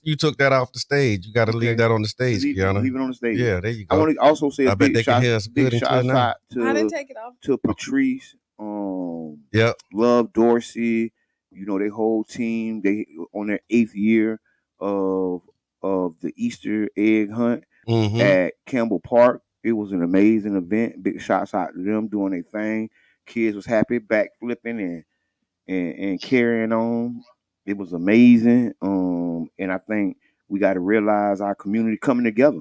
you took that off the stage. You got to leave that on the stage, Qiana. Leave it on the stage. Yeah, there you go. I want to also say I bet they can hear us good until now. I didn't take it off. To Patrice, Love Dorsey, their whole team. They on their 8th year of the Easter egg hunt at Campbell Park. It was an amazing event. Big shots out to them doing their thing. Kids was happy, back flipping and carrying on. It was amazing. And I think we got to realize our community coming together.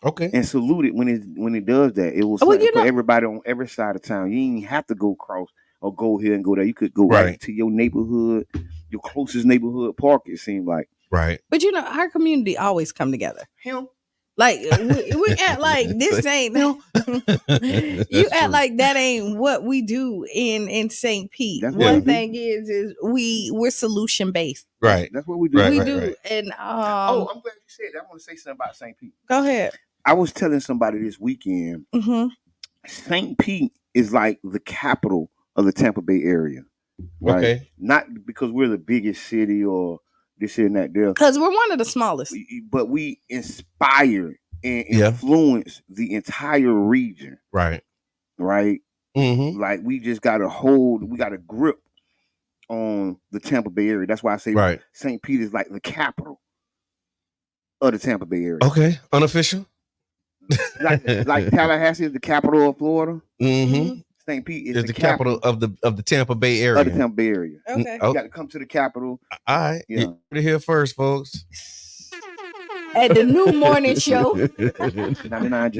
Okay. And salute it when it does that. It was for everybody on every side of town. You didn't have to go across or go here and go there. You could go right to your neighborhood, your closest neighborhood park, it seemed like. Right. But our community always come together. Like we act like this ain't you act like that ain't what we do in St. Pete. One thing is we're solution based. Right. That's what we do. We do. Right. And I'm glad you said that. I want to say something about St. Pete. Go ahead. I was telling somebody this weekend, St. Pete is like the capital of the Tampa Bay area. Right? Okay. Not because we're the biggest city or this and that there. Because we're one of the smallest. But we inspire and influence the entire region. Right. Right? Mm-hmm. Like we just got a grip on the Tampa Bay area. That's why I say St. Pete is like the capital of the Tampa Bay area. Okay. Unofficial? like Tallahassee is the capital of Florida. Mm-hmm. St. Pete is the capital of the Tampa Bay area. Of the Tampa Bay area. Okay. You got to come to the capital. All right. Yeah. You heard it here first, folks. At the new morning show. 99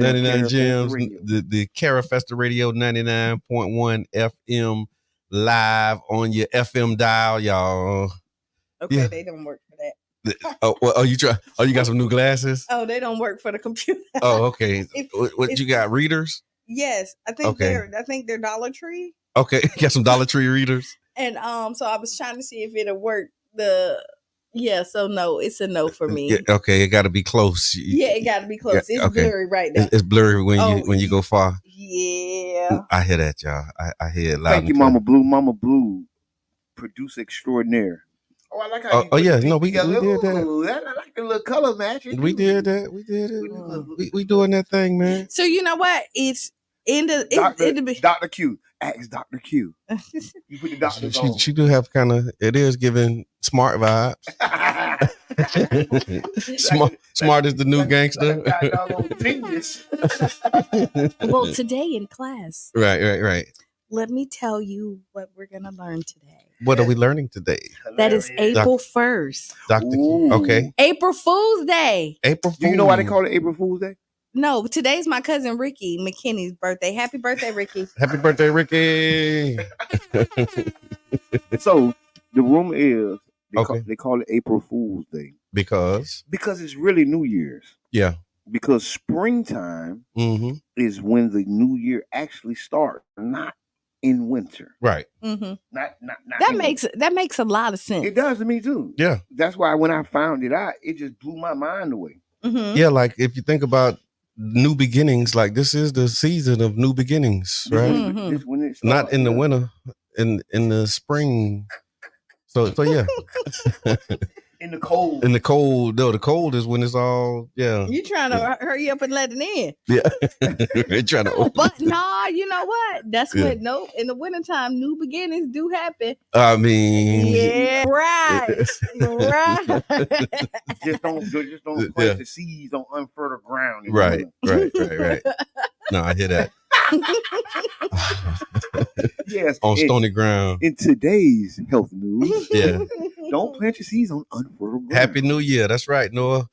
Gems. The Carafesta Radio 99.1 FM live on your FM dial, y'all. Okay, they don't work for that. You got some new glasses? Oh, they don't work for the computer. Oh, okay. What you got? Readers? Yes, I think they're Dollar Tree. Okay, got some Dollar Tree readers. And so I was trying to see if it'll work. So no, it's a no for me. Yeah, okay, it got to be close. Yeah, it got to be close. It's blurry right now. It's blurry when you go far. Yeah, I hear that, y'all. I hear it loud. Thank you, Mama Blue. Mama Blue, producer extraordinaire. Oh, I like how we did that. I like the little color matching. We did that. We did it. We doing that thing, man. So you know what? It's Dr. Q. Ask Dr. Q. You put the doctors on. She do have it is giving smart vibes. Smart is the new gangster. Well, today in class. Right. Let me tell you what we're going to learn today. What are we learning today? That is April 1st. Dr. Q. Okay. April Fool's Day. April Fool's. Do you know why they call it April Fool's Day? No, today's my cousin Ricky McKinney's birthday. Happy birthday, Ricky. Happy birthday, Ricky. So the rumor is they call it April Fool's Day. Because it's really New Year's. Yeah. Because springtime is when the new year actually starts, not in winter. Right. Mm-hmm. Not that makes a lot of sense. It does to me too. Yeah. That's why when I found it out, it just blew my mind away. Mm-hmm. Yeah, like if you think about new beginnings, like this is the season of new beginnings, right? Mm-hmm. When it starts, not in the winter, in the spring. So yeah. In the cold. No, the cold is when it's all, You trying to hurry up and let it in. Yeah. We're trying to open. But nah, you know what? That's what in the wintertime, new beginnings do happen. I mean. Yeah, right. Just don't plant the seeds on unfertile ground. Right. No, I hear that. Yes. On stony ground. In today's health news. Yeah. Don't plant your seeds on unfertile ground. Happy New Year. That's right. Noah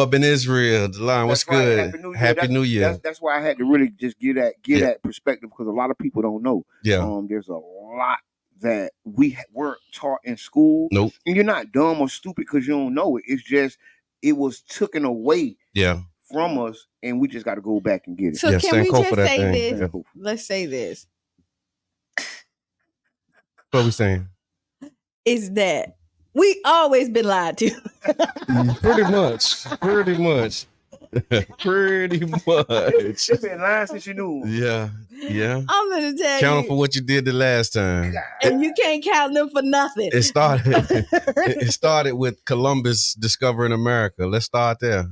Ben Israel. The line. What's good? Happy New Year. That's why I had to really just get that perspective, because a lot of people don't know. Yeah. There's a lot that we weren't taught in school. Nope. And you're not dumb or stupid because you don't know it. It's just it was taken away. Yeah. From us, and we just got to go back and get it. So can we just say this? Yeah. Let's say this. What are we saying? Is that we always been lied to. Pretty much. Pretty much. They've been lying since you knew. Yeah. I'm gonna tell Count you. them for what you did the last time. And you can't count them for nothing. It started with Columbus discovering America. Let's start there.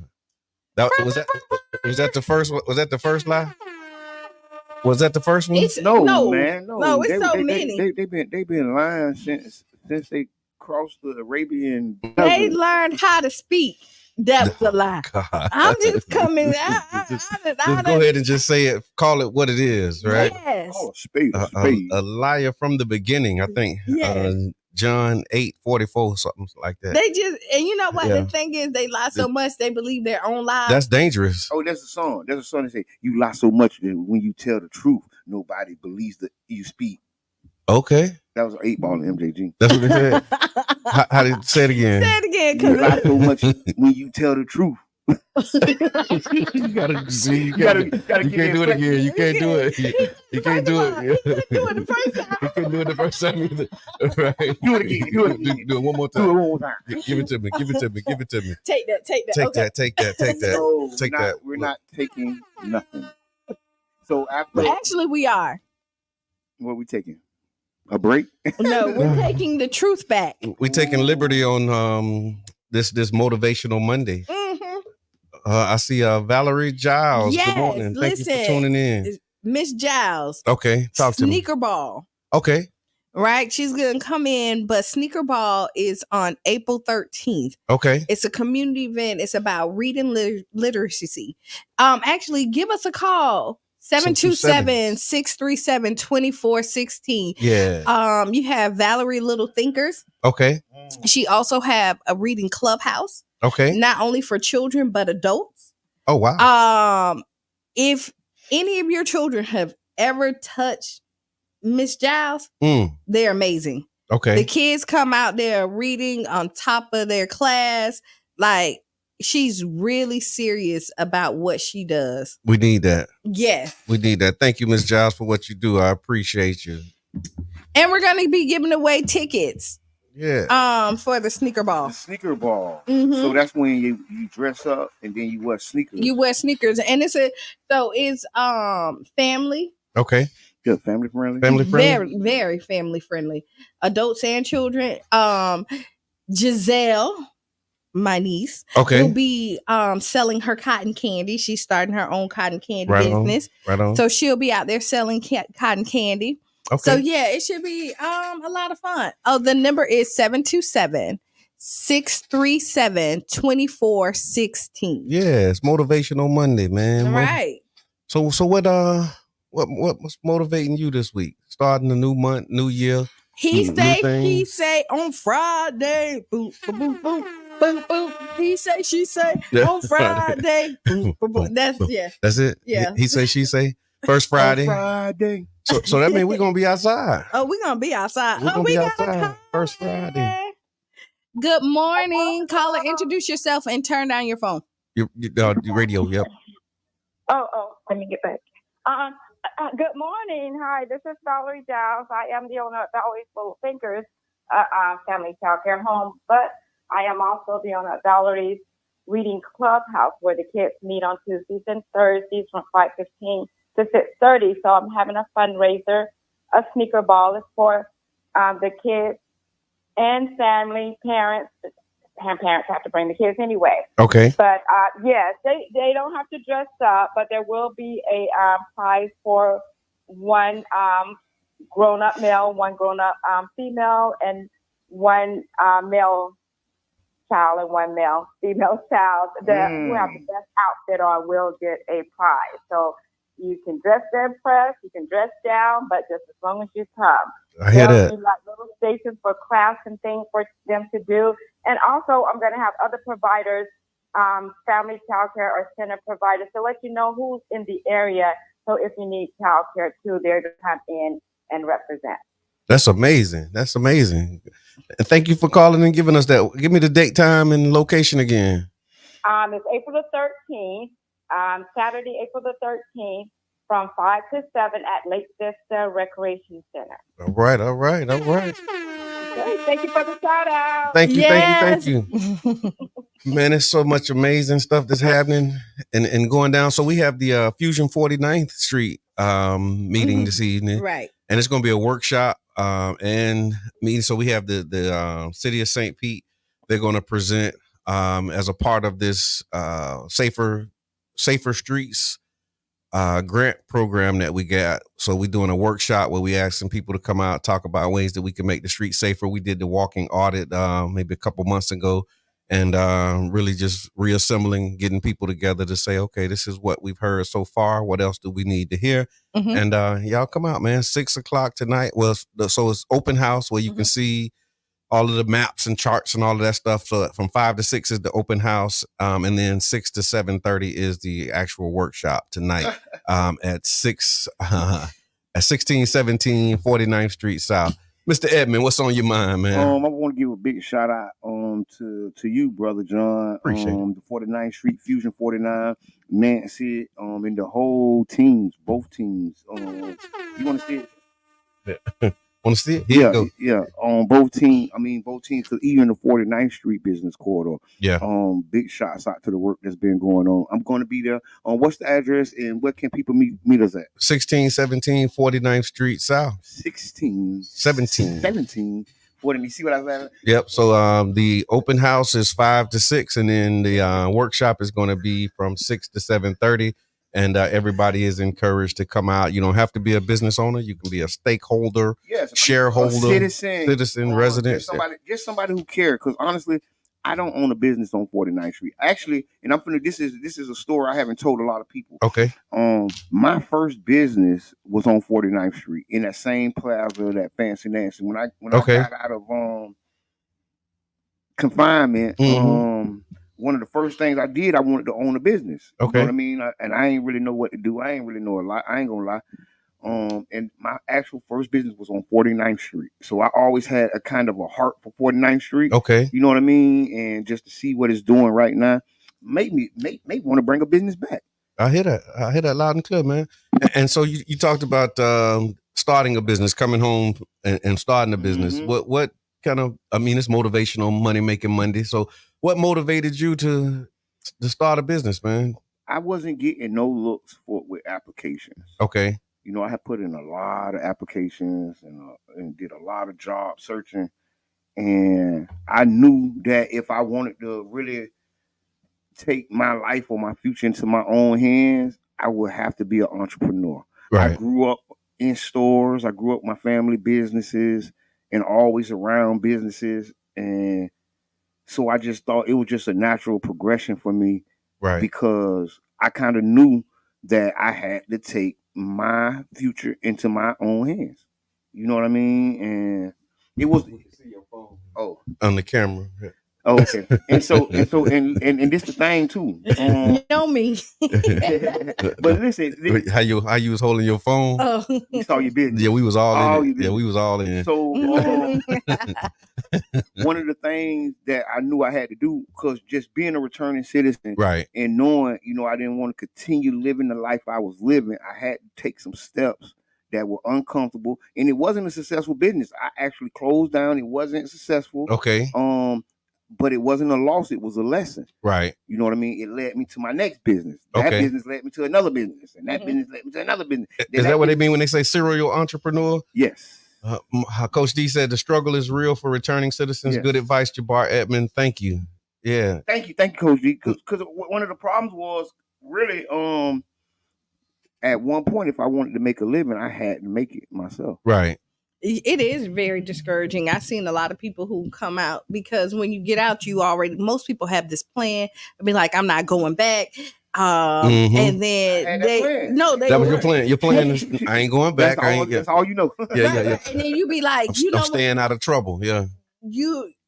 Was that the first one? Was that the first lie? Was that the first one? No, man. No, it's so many. They've been lying since they crossed the Arabian desert. They learned how to speak. That was a lie. God. I'm just coming out. Just go ahead and just say it. Call it what it is, right? Yes. Oh, spade. A liar from the beginning, I think. Yes. John 8:44, something like that. They just, and you know what? Yeah. The thing is, they lie so much they believe their own lies. That's dangerous. Oh, that's a song. There's a song that say, "You lie so much that when you tell the truth, nobody believes that you speak." Okay. That was 8 Ball and MJG. That's what they said. How did say it again? Say it again. You lie so much when you tell the truth. You gotta see. You can't do it again. You can't do it. You can't do it. You couldn't do it the first time. You couldn't do it the first time either. Right? Do it again. Do it one more time. Do it one more time. Give it to me. Give it to me. Give it to me. Take that. Take that. No, take that. We're not taking nothing. So actually, we are. What are we taking? A break? No, we're taking the truth back. We're taking liberty on this Motivational Monday. Mm-hmm. I see Valerie Giles. Yes, good morning. Thank you for tuning in. Miss Giles. Okay, talk to me. Sneaker Ball. Okay. Right? She's going to come in, but Sneaker Ball is on April 13th. Okay. It's a community event. It's about reading literacy. Actually, give us a call. 727-637-2416. Yeah. You have Valerie Little Thinkers. Okay. She also have a reading clubhouse. Okay. Not only for children but adults. Oh wow. If any of your children have ever touched Miss Giles, they're amazing. Okay. The kids come out there reading on top of their class. Like, she's really serious about what she does. We need that. Yes. We need that. Thank you, Miss Giles, for what you do. I appreciate you. And we're going to be giving away tickets. Yeah. For the Sneaker Ball. The Sneaker Ball. Mm-hmm. So that's when you dress up and then you wear sneakers. You wear sneakers. And it's family. Okay. Good. Family friendly. Family friendly. Very, very family friendly. Adults and children. Giselle, my niece, will be selling her cotton candy. She's starting her own cotton candy business. Right on. So she'll be out there selling cotton candy. Okay. So yeah, it should be a lot of fun. Oh, the number is 727-637-2416. Yeah, it's Motivational Monday, man. Right. So what's motivating you this week? Starting a new month, new year. He say on Friday. Boom, boom, boom, boom, boom, boom. He say, she say on Friday. Boom, boom, boom. That's it. Yeah. He say, she say. First Friday. Friday. So that means we're gonna be outside. Oh, we're gonna be outside. We're gonna be outside. First Friday. Good morning. Caller, introduce yourself and turn down your phone. Your radio, yep. Oh, let me get back. Good morning. Hi, this is Valerie Giles. I am the owner of Valerie's Little Thinkers Family Child Care Home, but I am also the owner of Valerie's Reading Clubhouse, where the kids meet on Tuesdays and Thursdays from 5:15 to 6:30. So I'm having a fundraiser. A Sneaker Ball is for the kids and family, parents. And parents have to bring the kids anyway. Okay. But yes, they don't have to dress up, but there will be a prize for one grown-up male, one grown-up female, and one male child and one male female child. Who have the best outfit on will get a prize. So you can dress to impress, you can dress down, but just as long as you come. I hear that. Like little stations for crafts and things for them to do. And also, I'm going to have other providers, family childcare or center providers, to let you know who's in the area. So if you need childcare too, they're to come in and represent. That's amazing. That's amazing. And thank you for calling and giving us that. Give me the date, time, and location again. It's April the 13th, Saturday, April the 13th, from 5 to 7 at Lake Vista Recreation Center. All right. Okay, thank you for the shout out. Thank you. Man, there's so much amazing stuff that's happening and going down. So we have the Fusion 49th Street meeting this evening. Right. And it's going to be a workshop and meeting. So we have the City of St. Pete. They're going to present as a part of this Safer Streets grant program that we got. So we're doing a workshop where we asking people to come out, talk about ways that we can make the streets safer. We did the walking audit maybe a couple months ago, and really just reassembling, getting people together to say, okay, this is what we've heard so far. What else do we need to hear? And y'all come out, man. 6:00 tonight. Well, so it's open house where you can see all of the maps and charts and all of that stuff. So from 5 to 6 is the open house. And then 6 to 7:30 is the actual workshop tonight at 1617 49th Street South. Mr. Edmond, what's on your mind, man? I want to give a big shout out to you, Brother John. Appreciate it. The 49th Street Fusion 49, Nancy, and the whole teams, both teams. You want to see it? Yeah. Want to see it? Here you go. Yeah. Both teams, because even the 49th Street business corridor. Yeah. Big shots out to the work that's been going on. I'm going to be there. What's the address and where can people meet us at? 1617 49th Street South. 17. Let me see what I said. Yep. So the open house is 5 to 6, and then the workshop is going to be from 6 to 7:30. And everybody is encouraged to come out. You don't have to be a business owner. You can be a stakeholder, shareholder, citizen, resident. Just somebody who cares. Because honestly, I don't own a business on 49th Street. Actually, and this is a story I haven't told a lot of people. Okay. My first business was on 49th Street in that same plaza, that Fancy Nancy. When I got out of confinement, one of the first things I did, I wanted to own a business. Okay. You know what I mean? And I ain't really know what to do. I ain't really know a lot. I ain't gonna lie. And my actual first business was on 49th Street. So I always had a kind of a heart for 49th Street. Okay. You know what I mean? And just to see what it's doing right now, made me want to bring a business back. I hear that loud and clear, man. And so you talked about starting a business, coming home and starting a business. What kind of, it's motivational Money Making Monday. So what motivated you to start a business, man? I wasn't getting no looks with applications. Okay. You know, I had put in a lot of applications and did a lot of job searching. And I knew that if I wanted to really take my life or my future into my own hands, I would have to be an entrepreneur. Right. I grew up in stores. I grew up my family businesses and always around businesses. And so I just thought it was just a natural progression for me. Right. Because I kind of knew that I had to take my future into my own hands. You know what I mean? And it was on the camera. Yeah. Oh, okay. And this the thing too. You know me. But listen, how you was holding your phone? Oh. You saw your business. Yeah, we was all in it. Yeah, we was all in. So one of the things that I knew I had to do, because just being a returning citizen, right, and knowing, I didn't want to continue living the life I was living, I had to take some steps that were uncomfortable, and it wasn't a successful business. I actually closed down. It wasn't successful. Okay. But it wasn't a loss. It was a lesson. Right. You know what I mean? It led me to my next business. That business led me to another business, and that business led me to another business. Is that what they mean when they say serial entrepreneur? Yes. Coach D said the struggle is real for returning citizens. Yes. Good advice, Jabbar Edmond. Thank you. Yeah. Thank you, Coach D. Because one of the problems was really, at one point, if I wanted to make a living, I had to make it myself. Right. It is very discouraging. I've seen a lot of people who come out because when you get out, most people have this plan. I mean, like, I'm not going back. And then that was your plan. Your plan is I ain't going back. That's all you know. Yeah. And then you be like, I'm staying out of trouble. Yeah.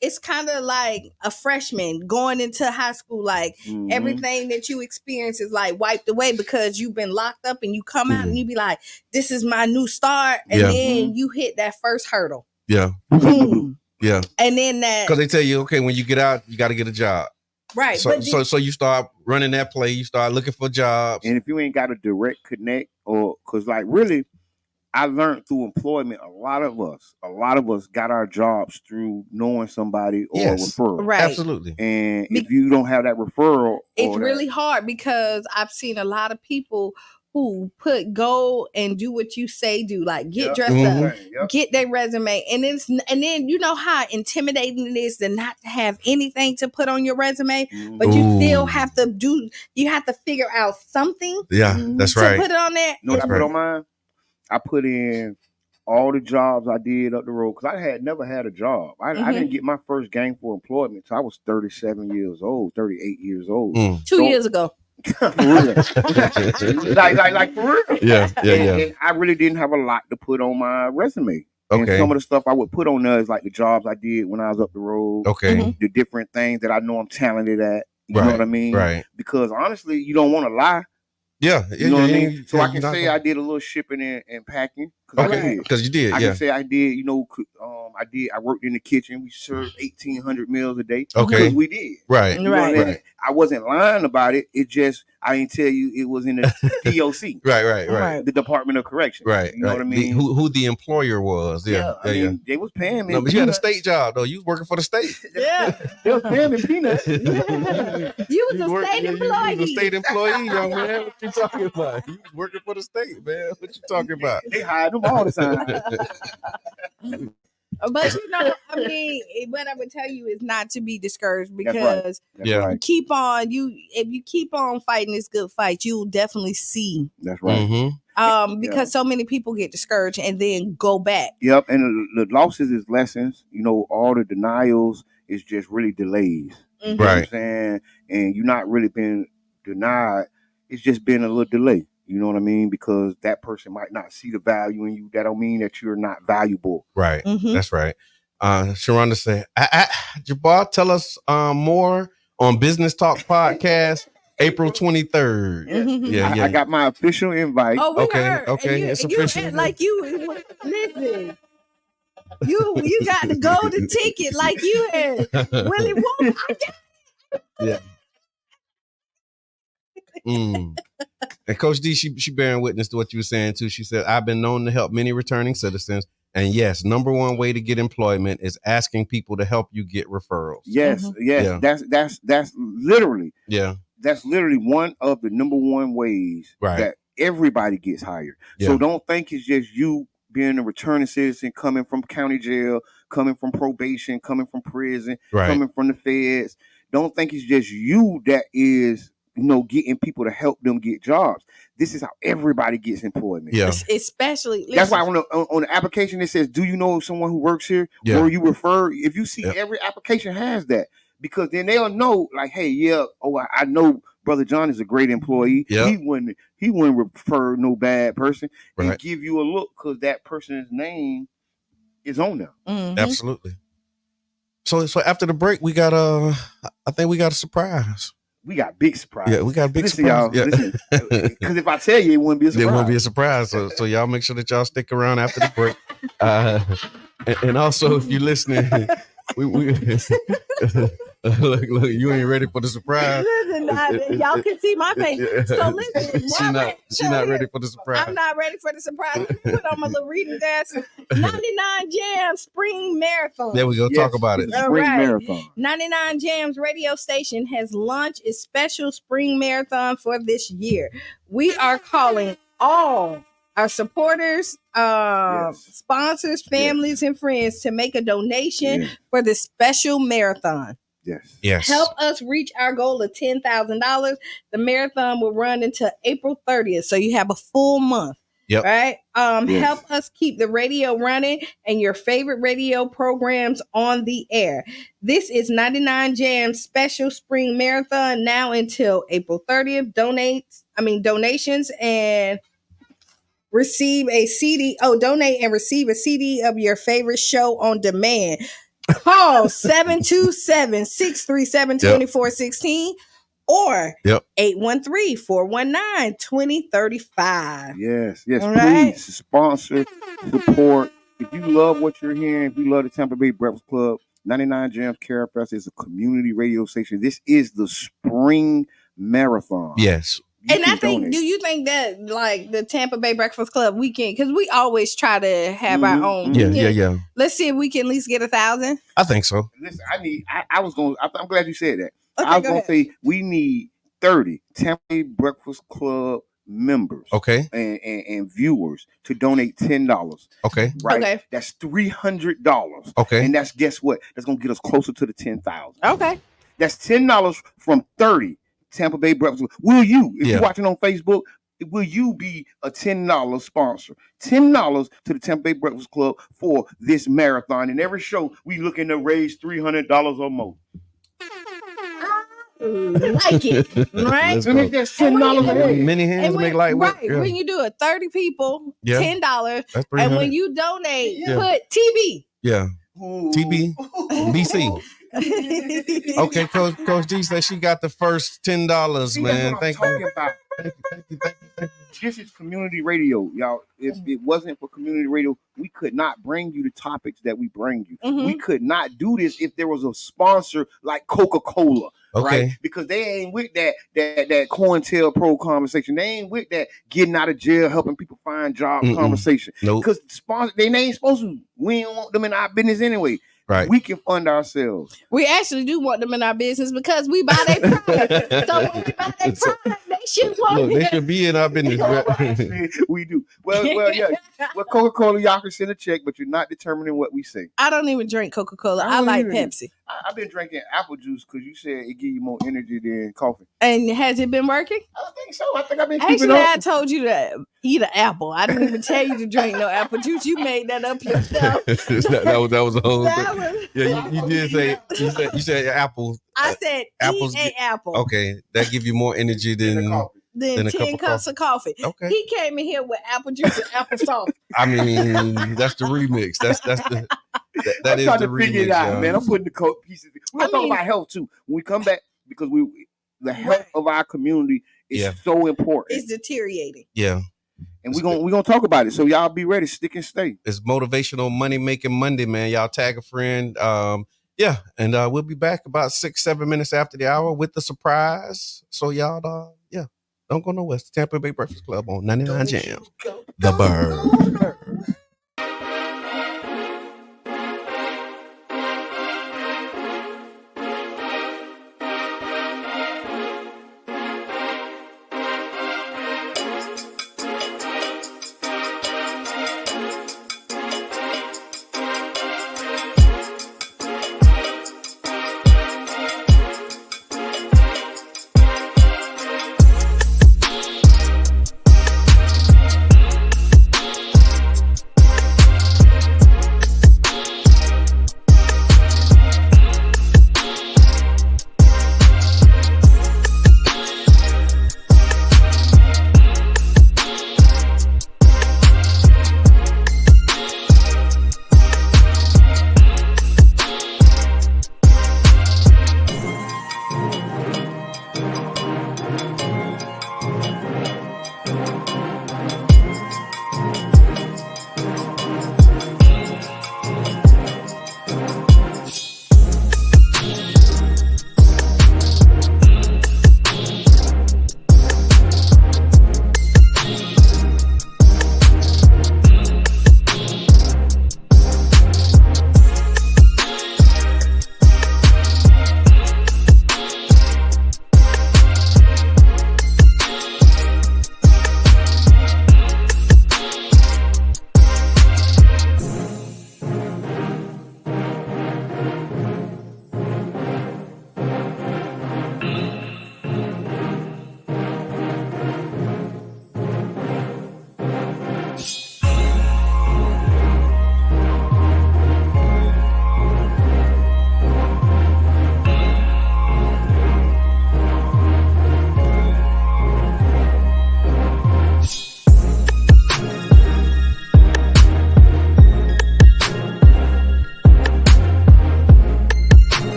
It's kind of like a freshman going into high school. Like everything that you experience is like wiped away because you've been locked up, and you come out and you be like, this is my new start. And then you hit that first hurdle. Yeah. Boom. Yeah. And then that, because they tell you, okay, when you get out, you got to get a job. Right. So you start running that play, you start looking for jobs. And if you ain't got a direct connect, or because like really, I learned through employment. A lot of us got our jobs through knowing somebody or referral. Right. Absolutely. And if you don't have that referral, it's really hard, because I've seen a lot of people who go and do what you say do, like get dressed up, get their resume, and then you know how intimidating it is to not have anything to put on your resume, but you still have to figure out something. Yeah, that's right. To put it on there. You know what I put on mine? I put in all the jobs I did up the road, because I had never had a job. I didn't get my first gainful employment until I was 38 years old. 2 years ago. For real. like for real. Yeah. And I really didn't have a lot to put on my resume. Okay. And some of the stuff I would put on there is like the jobs I did when I was up the road. Okay. The different things that I know I'm talented at. You know what I mean? Right. Because honestly, you don't want to lie. Yeah. You know what I mean? So I can say I did a little shipping and packing. Because you did. I can say I did, I worked in the kitchen. We served 1,800 meals a day. Okay. Because we did. Right. You know what I mean? I wasn't lying about it. It just, I didn't tell you it was in the DOC. Right. The Department of Corrections. Right. You know what I mean? Who the employer was. Yeah. I mean, they was paying me. No, but you had a state job, though. You was working for the state. Yeah. They was paying me peanuts. You was a state employee. You was a state employee, young man. What you talking about? You was working for the state, man. What you talking about? They hired them all the time. But I mean, what I would tell you is not to be discouraged, because That's keep on. If you keep on fighting this good fight, you'll definitely see. That's right. Mm-hmm. Because so many people get discouraged and then go back. Yep, and the losses is lessons. All the denials is just really delays. Mm-hmm. You know what I'm saying? And you're not really being denied. It's just been a little delay. You know what I mean? Because that person might not see the value in you. That don't mean that you're not valuable. Right. Mm-hmm. That's right. Sharonda said, Jabbar, tell us more on Business Talk Podcast, April 23rd. Mm-hmm. Yeah. I got my official invite. Oh, okay. It's official. Like listen. You got the golden ticket like you had Willie Wolf. Yeah. And Coach D, she bearing witness to what you were saying too. She said, I've been known to help many returning citizens. And yes, number one way to get employment is asking people to help you get referrals. Yes. Yeah. That's literally. Yeah. That's literally one of the number one ways that everybody gets hired. Yeah. So don't think it's just you being a returning citizen, coming from county jail, coming from probation, coming from prison, coming from the feds. Don't think it's just you that is, getting people to help them get jobs. This is how everybody gets employment. Yeah. Especially. That's why on the application it says, do you know someone who works here? Yeah. Or you refer? If you see every application has that, because then they'll know, like, hey, I know Brother John is a great employee. Yep. He wouldn't refer no bad person and give you a look, because that person's name is on there. Mm-hmm. Absolutely. So after the break, we got I think we got a surprise. We got big surprise. Yeah, we got a big surprise. Y'all, listen, because if I tell you, it wouldn't be a surprise. It won't be a surprise. So y'all make sure that y'all stick around after the break. And also, if you're listening, we look, you ain't ready for the surprise. Listen, y'all can see my face. So listen, she's not ready for the surprise. I'm not ready for the surprise. Put on my little reading glasses. 99 Jams Spring Marathon. There we go. Talk about it. Spring Marathon. 99 Jams radio station has launched its special spring marathon for this year. We are calling all our supporters, sponsors, families, and friends to make a donation for this special marathon. Yes. Help us reach our goal of $10,000. The marathon will run until April 30th. So you have a full month. Yep. Right. Help us keep the radio running and your favorite radio programs on the air. This is 99 Jams special spring marathon now until April 30th. Donations and receive a CD. Donate and receive a CD of your favorite show on demand. Call 727-637-2416 or 813-419-2035. Yes. Please sponsor, support. If you love what you're hearing, if you love the Tampa Bay Breakfast Club, 99 Jams Carefest is a community radio station. This is the spring marathon. Yes. And I think, do you think that like the Tampa Bay Breakfast Club weekend, because we always try to have our own. Yeah. Let's see if we can at least get 1,000. I think so. Listen, I'm glad you said that. Okay, I was going to say we need 30 Tampa Bay Breakfast Club members. Okay. And viewers to donate $10. Okay. Right. Okay. That's $300. Okay. And guess what? That's going to get us closer to the 10,000. Okay. That's $10 from 30 Tampa Bay Breakfast. Will you, if you're watching on Facebook, will you be a $10 sponsor? $10 to the Tampa Bay Breakfast Club for this marathon. And every show, we looking to raise $300 or more. Like it, right? That's $10. Many hands make light work. Right. When you do it, 30 people, $10. And when you donate, put TB. Yeah. TB, BC. Okay, Coach D said she got the first $10, man. Thank you. Thank you. This is community radio, y'all. If it wasn't for community radio, we could not bring you the topics that we bring you. Mm-hmm. We could not do this if there was a sponsor like Coca-Cola. Okay. Right? Because they ain't with that COINTELPRO conversation. They ain't with that getting out of jail, helping people find jobs conversation. Because they ain't supposed to. We don't want them in our business anyway. Right. We can fund ourselves. We actually do want them in our business because we buy their product. So when we buy their product, they should want They should be in our business. We do. Well, yeah. Well, Coca-Cola, y'all can send a check, but you're not determining what we say. I don't even drink Coca-Cola. I like Pepsi. I've been drinking apple juice because you said it give you more energy than coffee. And has it been working? I think so. I think I've been keeping Actually, up. I told you to eat an apple. I didn't even tell you to drink no apple juice. You made that up yourself. that was a whole thing. Yeah, you did say you said apple. I said apples, eat an apple. Okay, that give you more energy than 10 cups of coffee. Okay. He came in here with apple juice and apple sauce. I mean, that's the remix. That is trying the to figure it out, man. I'm putting the pieces. We're gonna talk about health too when we come back because the health of our community is so important. It's deteriorating. Yeah. And we're gonna talk about it. So y'all be ready, stick and stay. It's Motivational Money Making Monday, man. Y'all tag a friend. And we'll be back about 6-7 minutes after the hour with the surprise. So y'all don't go nowhere. It's the Tampa Bay Breakfast Club on 99 Jams. The Bird.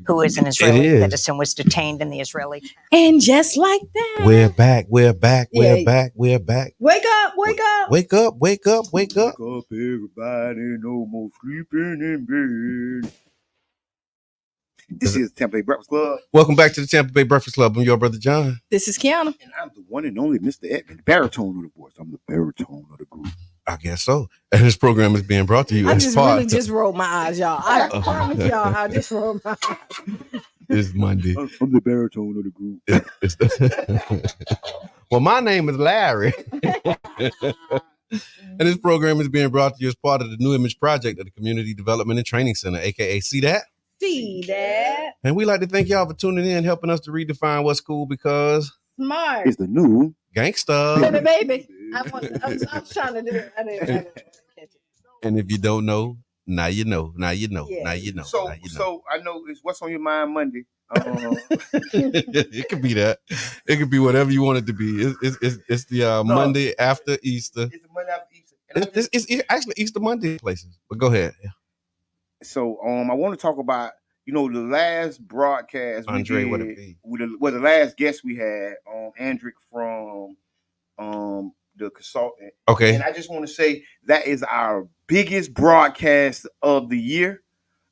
who is an Israeli citizen, was detained in the Israeli. And just like that, we're back. We're back. Yeah. We're back. We're back. Wake up! Wake up! Wake up! Wake up! Wake up! Wake up, everybody! No more sleeping in bed. This is Tampa Bay Breakfast Club. Welcome back to the Tampa Bay Breakfast Club. I'm your brother John. This is Qiana. And I'm the one and only Mr. Edmund, the baritone of the voice. I'm the baritone of the group. I guess so. And this program is being brought to you I as just part really just rolled my eyes, y'all. I promise y'all, I just rolled my eyes. It's Monday. I'm the baritone of the group. Well, my name is Larry. And this program is being brought to you as part of the New Image Project of the Community Development and Training Center, aka See That? See that? And we like to thank y'all for tuning in, helping us to redefine what's cool because smart is the new gangsta. Baby. I was trying to do it. I didn't catch it. And if you don't know, now you know. Now you know. Yeah. Now you know. So, now you know. So I know it's What's on Your Mind Monday. It could be that. It could be whatever you want it to be. It's the Monday after Easter. It's the Monday after Easter. It's actually Easter Monday places. But go ahead. So I want to talk about the last broadcast Andre, we what did it be? With the last guest we had, Andrick from the consultant. Okay. And I just want to say that is our biggest broadcast of the year.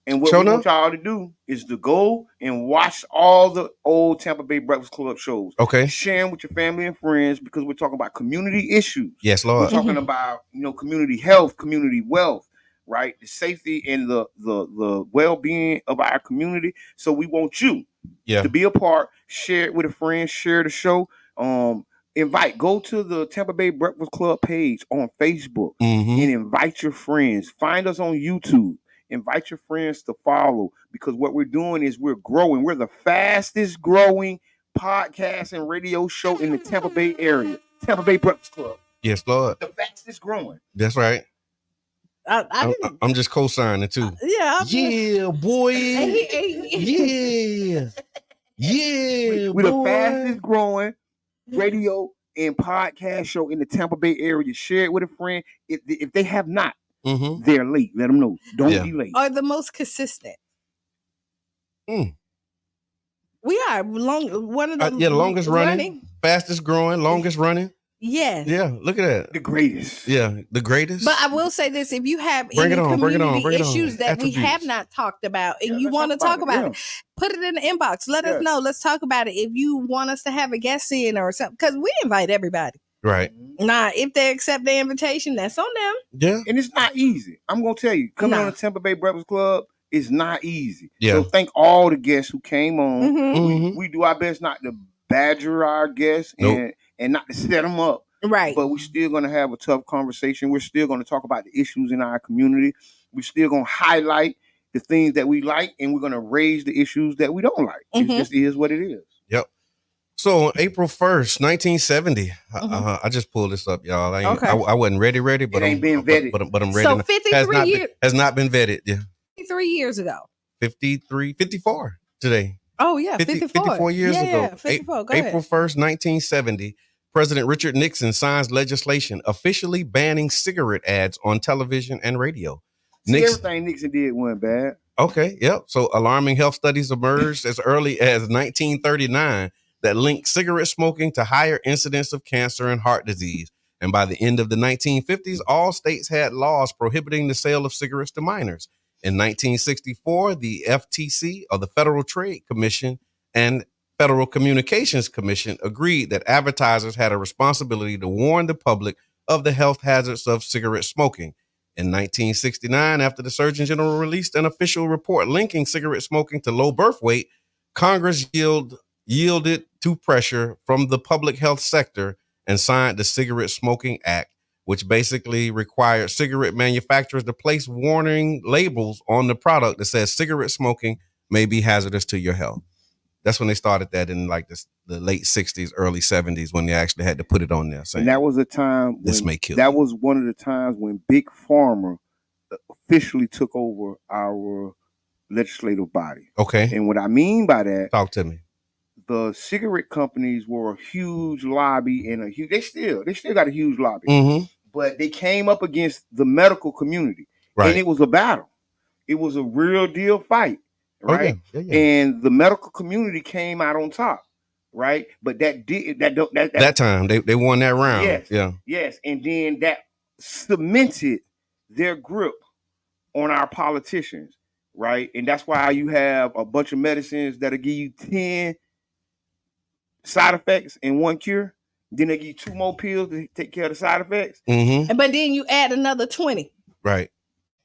And what we want y'all to do is to go and watch all the old Tampa Bay Breakfast Club shows. Okay. Share them with your family and friends because we're talking about community issues. Yes, Lord. We're talking about community health, community wealth, right? The safety and the well-being of our community. So we want you to be a part. Share it with a friend. Share the show. Go to the Tampa Bay Breakfast Club page on Facebook and invite your friends. Find us on YouTube. Invite your friends to follow because what we're doing is we're growing. We're the fastest growing podcast and radio show in the Tampa Bay area. Tampa Bay Breakfast Club. Yes, Lord. The fastest growing. That's right. I'm just co-signing too. Yeah, boy. Yeah. We're the fastest growing radio and podcast show in the Tampa Bay area. Share it with a friend. If they have not, they're late. Let them know. Don't be late. Are the most consistent. We are one of the longest running, fastest growing, longest running. Yes. Yeah, look at that. The greatest. Yeah, the greatest. But I will say this, if you have any community issues that we have not talked about and you want to talk about it, put it in the inbox. Let us know. Let's talk about it. If you want us to have a guest in or something, because we invite everybody. Right. Nah, if they accept the invitation, that's on them. Yeah. And it's not easy. I'm going to tell you, coming on the Tampa Bay Breakfast Club is not easy. Yeah. So thank all the guests who came on. We do our best not to badger our guests and not to set them up. Right. But we're still going to have a tough conversation. We're still going to talk about the issues in our community. We're still going to highlight the things that we like, and we're going to raise the issues that we don't like. It just is what it is. Yep. So on April 1st, 1970, I just pulled this up, y'all. I wasn't ready, but it ain't been vetted. But I'm ready. So 53 years has not been vetted. Yeah. 53 years ago. 54 today. Oh yeah, 54 years ago. Yeah, 54. Go April 1st, 1970. President Richard Nixon signs legislation officially banning cigarette ads on television and radio. Everything Nixon did wasn't bad. Okay, yep. So alarming health studies emerged as early as 1939 that linked cigarette smoking to higher incidence of cancer and heart disease. And by the end of the 1950s, all states had laws prohibiting the sale of cigarettes to minors. In 1964, the FTC, or the Federal Trade Commission, and Federal Communications Commission agreed that advertisers had a responsibility to warn the public of the health hazards of cigarette smoking. In 1969, after the Surgeon General released an official report linking cigarette smoking to low birth weight, Congress yielded to pressure from the public health sector and signed the Cigarette Smoking Act, which basically required cigarette manufacturers to place warning labels on the product that says cigarette smoking may be hazardous to your health. That's when they started that in like the late 60s, early 70s, when they actually had to put it on there. Saying, and that was a time when this may kill that you. Was one of the times when Big Pharma officially took over our legislative body. Okay. And what I mean by that, talk to me. The cigarette companies were a huge lobby and they still got a huge lobby. But they came up against the medical community. Right. And it was a battle. It was a real deal fight. right? Oh, yeah. And the medical community came out on top, right? But that time they won that round. Yes, yeah, yes, and then that cemented their grip on our politicians, right? And that's why you have a bunch of medicines that'll give you 10 side effects and one cure. Then they give you 2 more pills to take care of the side effects. Mm-hmm. But then you add another 20. Right.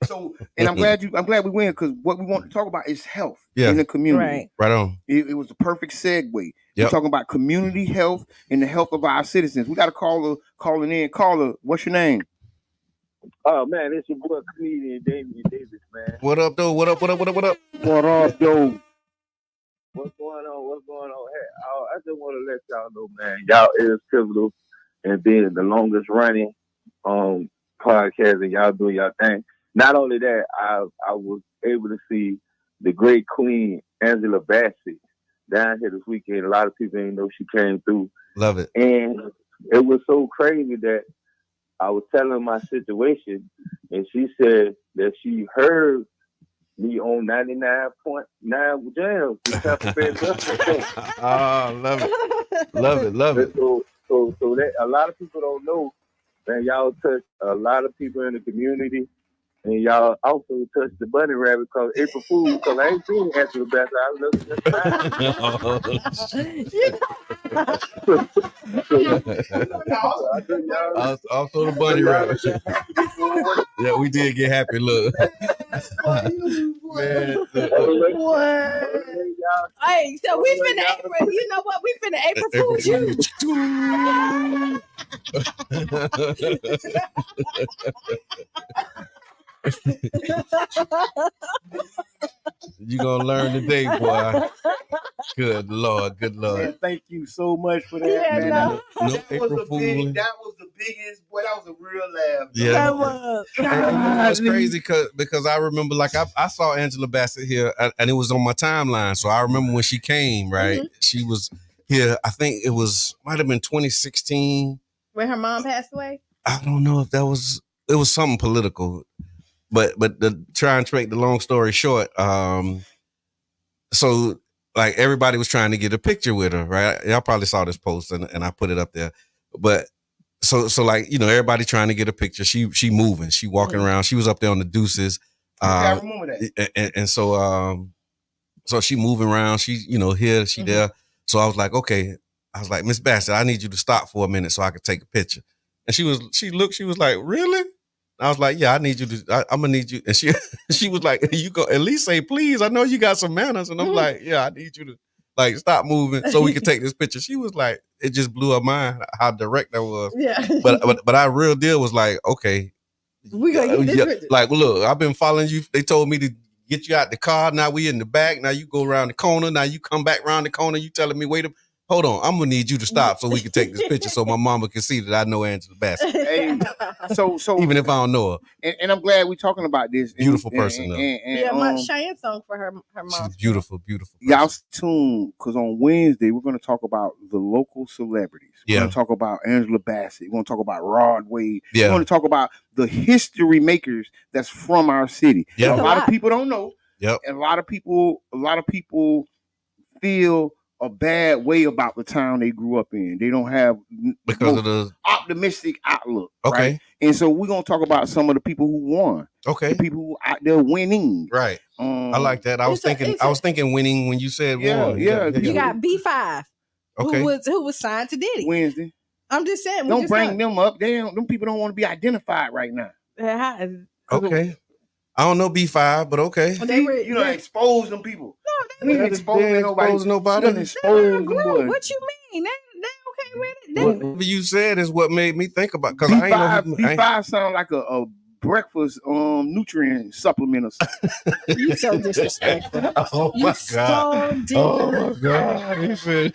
So, and I'm glad we win, because what we want to talk about is health in the community. Right on. It was the perfect segue. We're talking about community health and the health of our citizens. We got a calling in. Caller, what's your name? Oh man, it's your boy comedian Damian Davis, man. What up, though? What up? What up, though? What's going on? Hey, I just want to let y'all know, man, y'all is pivotal in being the longest running podcast, and y'all doing y'all thing. Not only that, I was able to see the great Queen Angela Bassett down here this weekend. A lot of people didn't know she came through. Love it. And it was so crazy that I was telling my situation, and she said that she heard me on 99.9 Jams. Oh, love it. Love it. So that a lot of people don't know, man, y'all touch a lot of people in the community. And y'all also touched the bunny rabbit because April Fool, because I ain't seen Angela Bassett. I looked also the bunny rabbit. Yeah, we did get happy. Look. Man, what? Hey, so we finna April. You know what? We finna April Fool's You gonna learn today, boy. Good Lord. Man, thank you so much for that, man. No That was the biggest, boy. That was a real laugh. Yeah, that was. It's crazy because I remember, like, I saw Angela Bassett here, and it was on my timeline. So I remember when she came, right? Mm-hmm. She was here. I think might have been 2016 when her mom passed away. I don't know if it was something political. But to try and make the long story short, so like everybody was trying to get a picture with her, right? Y'all probably saw this post and I put it up there. But so like, you know, everybody trying to get a picture. She moving, she walking around. She was up there on the deuces. I remember that. And so she moving around. She, you know, here, she there. So I was like, okay. I was like, Miss Bassett, I need you to stop for a minute so I could take a picture. And she was like, really? I was like, yeah, I need you to, I'm gonna need you. And she was like, you go at least say please. I know you got some manners. And I'm like, yeah, I need you to like stop moving so we can take this picture. She was like, it just blew her mind how direct that was. Yeah. But our real deal was like, okay, we gonna get this picture. Like, well, look, I've been following you. They told me to get you out the car. Now we in the back. Now you go around the corner. Now you come back around the corner. You telling me, hold on, I'm gonna need you to stop so we can take this picture so my mama can see that I know Angela Bassett. Hey, so even if I don't know her. And I'm glad we're talking about this. Beautiful person, though. Yeah, my Cheyenne song for her mom. She's beautiful person. Y'all tuned, because on Wednesday we're gonna talk about the local celebrities. We're gonna talk about Angela Bassett. We're gonna talk about Rod Wade. Yeah. We're gonna talk about the history makers that's from our city. Yeah. A lot of people don't know. Yep. And a lot of people feel a bad way about the town they grew up in. They don't have because of the optimistic outlook. Okay. Right? And so we're gonna talk about some of the people who won. Okay. The people who out there winning. Right. I like that. I was thinking winning when you said won. Yeah. You got B5. Okay. Who was signed to Diddy. Wednesday. I'm just saying. Don't bring them up. Them people don't want to be identified right now. Okay. I don't know B5, but okay. You don't expose them people. No, they didn't expose nobody. What you mean? They okay with it? Whatever you said is what made me think about, because B5 sound like a breakfast nutrient supplement or something. You so disrespectful. Oh my God. Oh my God. He said.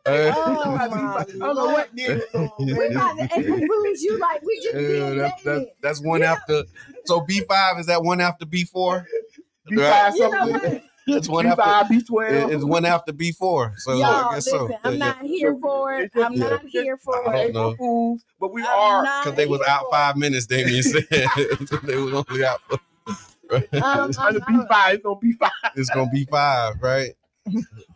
I don't know what did it. We about to April Fools you like we just did. That's one after. So B5 is that one after B4? B5 something. It's one B5, after B12. It's one after B4. So y'all, I guess so. I'm not here for it. I'm not here for it. April Fools, but we are because they was out 5 minutes. Damian said they was only out. It's gonna be 5. It's gonna be 5. It's gonna be 5, right?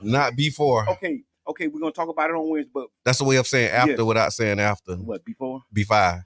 Not before. Okay, we're gonna talk about it on Wednesday, but that's the way of saying after without saying after. What, before? B5.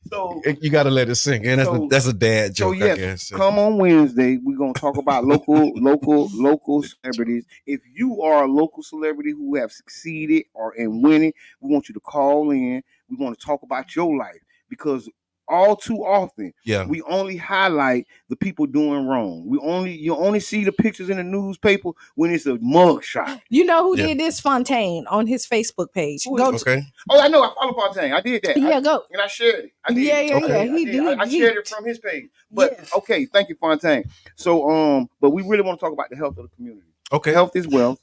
So you got to let it sink in. That's a dad joke. So yes, I guess. Come on Wednesday. We're gonna talk about local celebrities. If you are a local celebrity who have succeeded or in winning, we want you to call in. We want to talk about your life, because all too often, we only highlight the people doing wrong. You only see the pictures in the newspaper when it's a mug shot. You know who did this? Fontaine on his Facebook page. Okay. Oh, I know. I follow Fontaine. I did that. Go. And I shared it. I did. Yeah. He did. I shared it from his page. But okay, thank you, Fontaine. So, but we really want to talk about the health of the community. Okay. Health is wealth.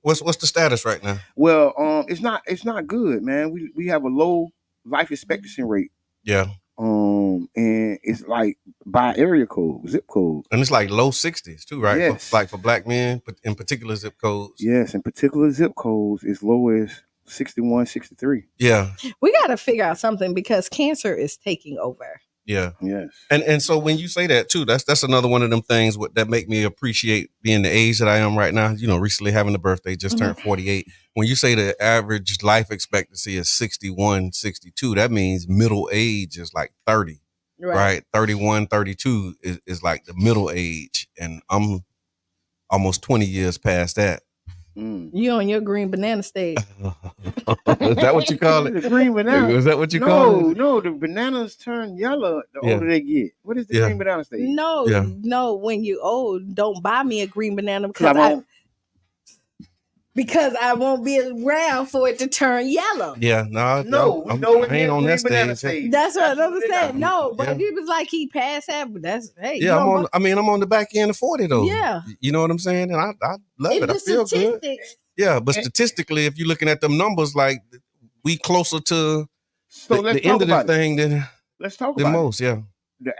What's the status right now? Well, it's not good, man. We have a low life expectancy rate. Yeah. And it's like by area code, zip code. And it's like low 60s too, right? Yes. For black men, but in particular zip codes. Yes, in particular zip codes, as low as 61, 63. Yeah. We got to figure out something because cancer is taking over. Yeah. Yes. And so when you say that too, that's another one of them things that make me appreciate being the age that I am right now. You know, recently having a birthday, just turned 48. When you say the average life expectancy is 61, 62, that means middle age is like 30. Right? 31, 32 is like the middle age. And I'm almost 20 years past that. You on your green banana stage. Is that what you call it? The green banana. Is that what you call it? No, the bananas turn yellow the older they get. What is the green banana stage? No, when you old, don't buy me a green banana because I won't be around for it to turn yellow. Yeah, I ain't on that stage. That's what I'm saying. No, but he was like he passed that. But that's I'm on the back end of 40 though. Yeah, you know what I'm saying, and I love it. I feel good. Yeah, but statistically, if you're looking at them numbers, like we closer to the end of the thing than let's talk about most. Yeah, the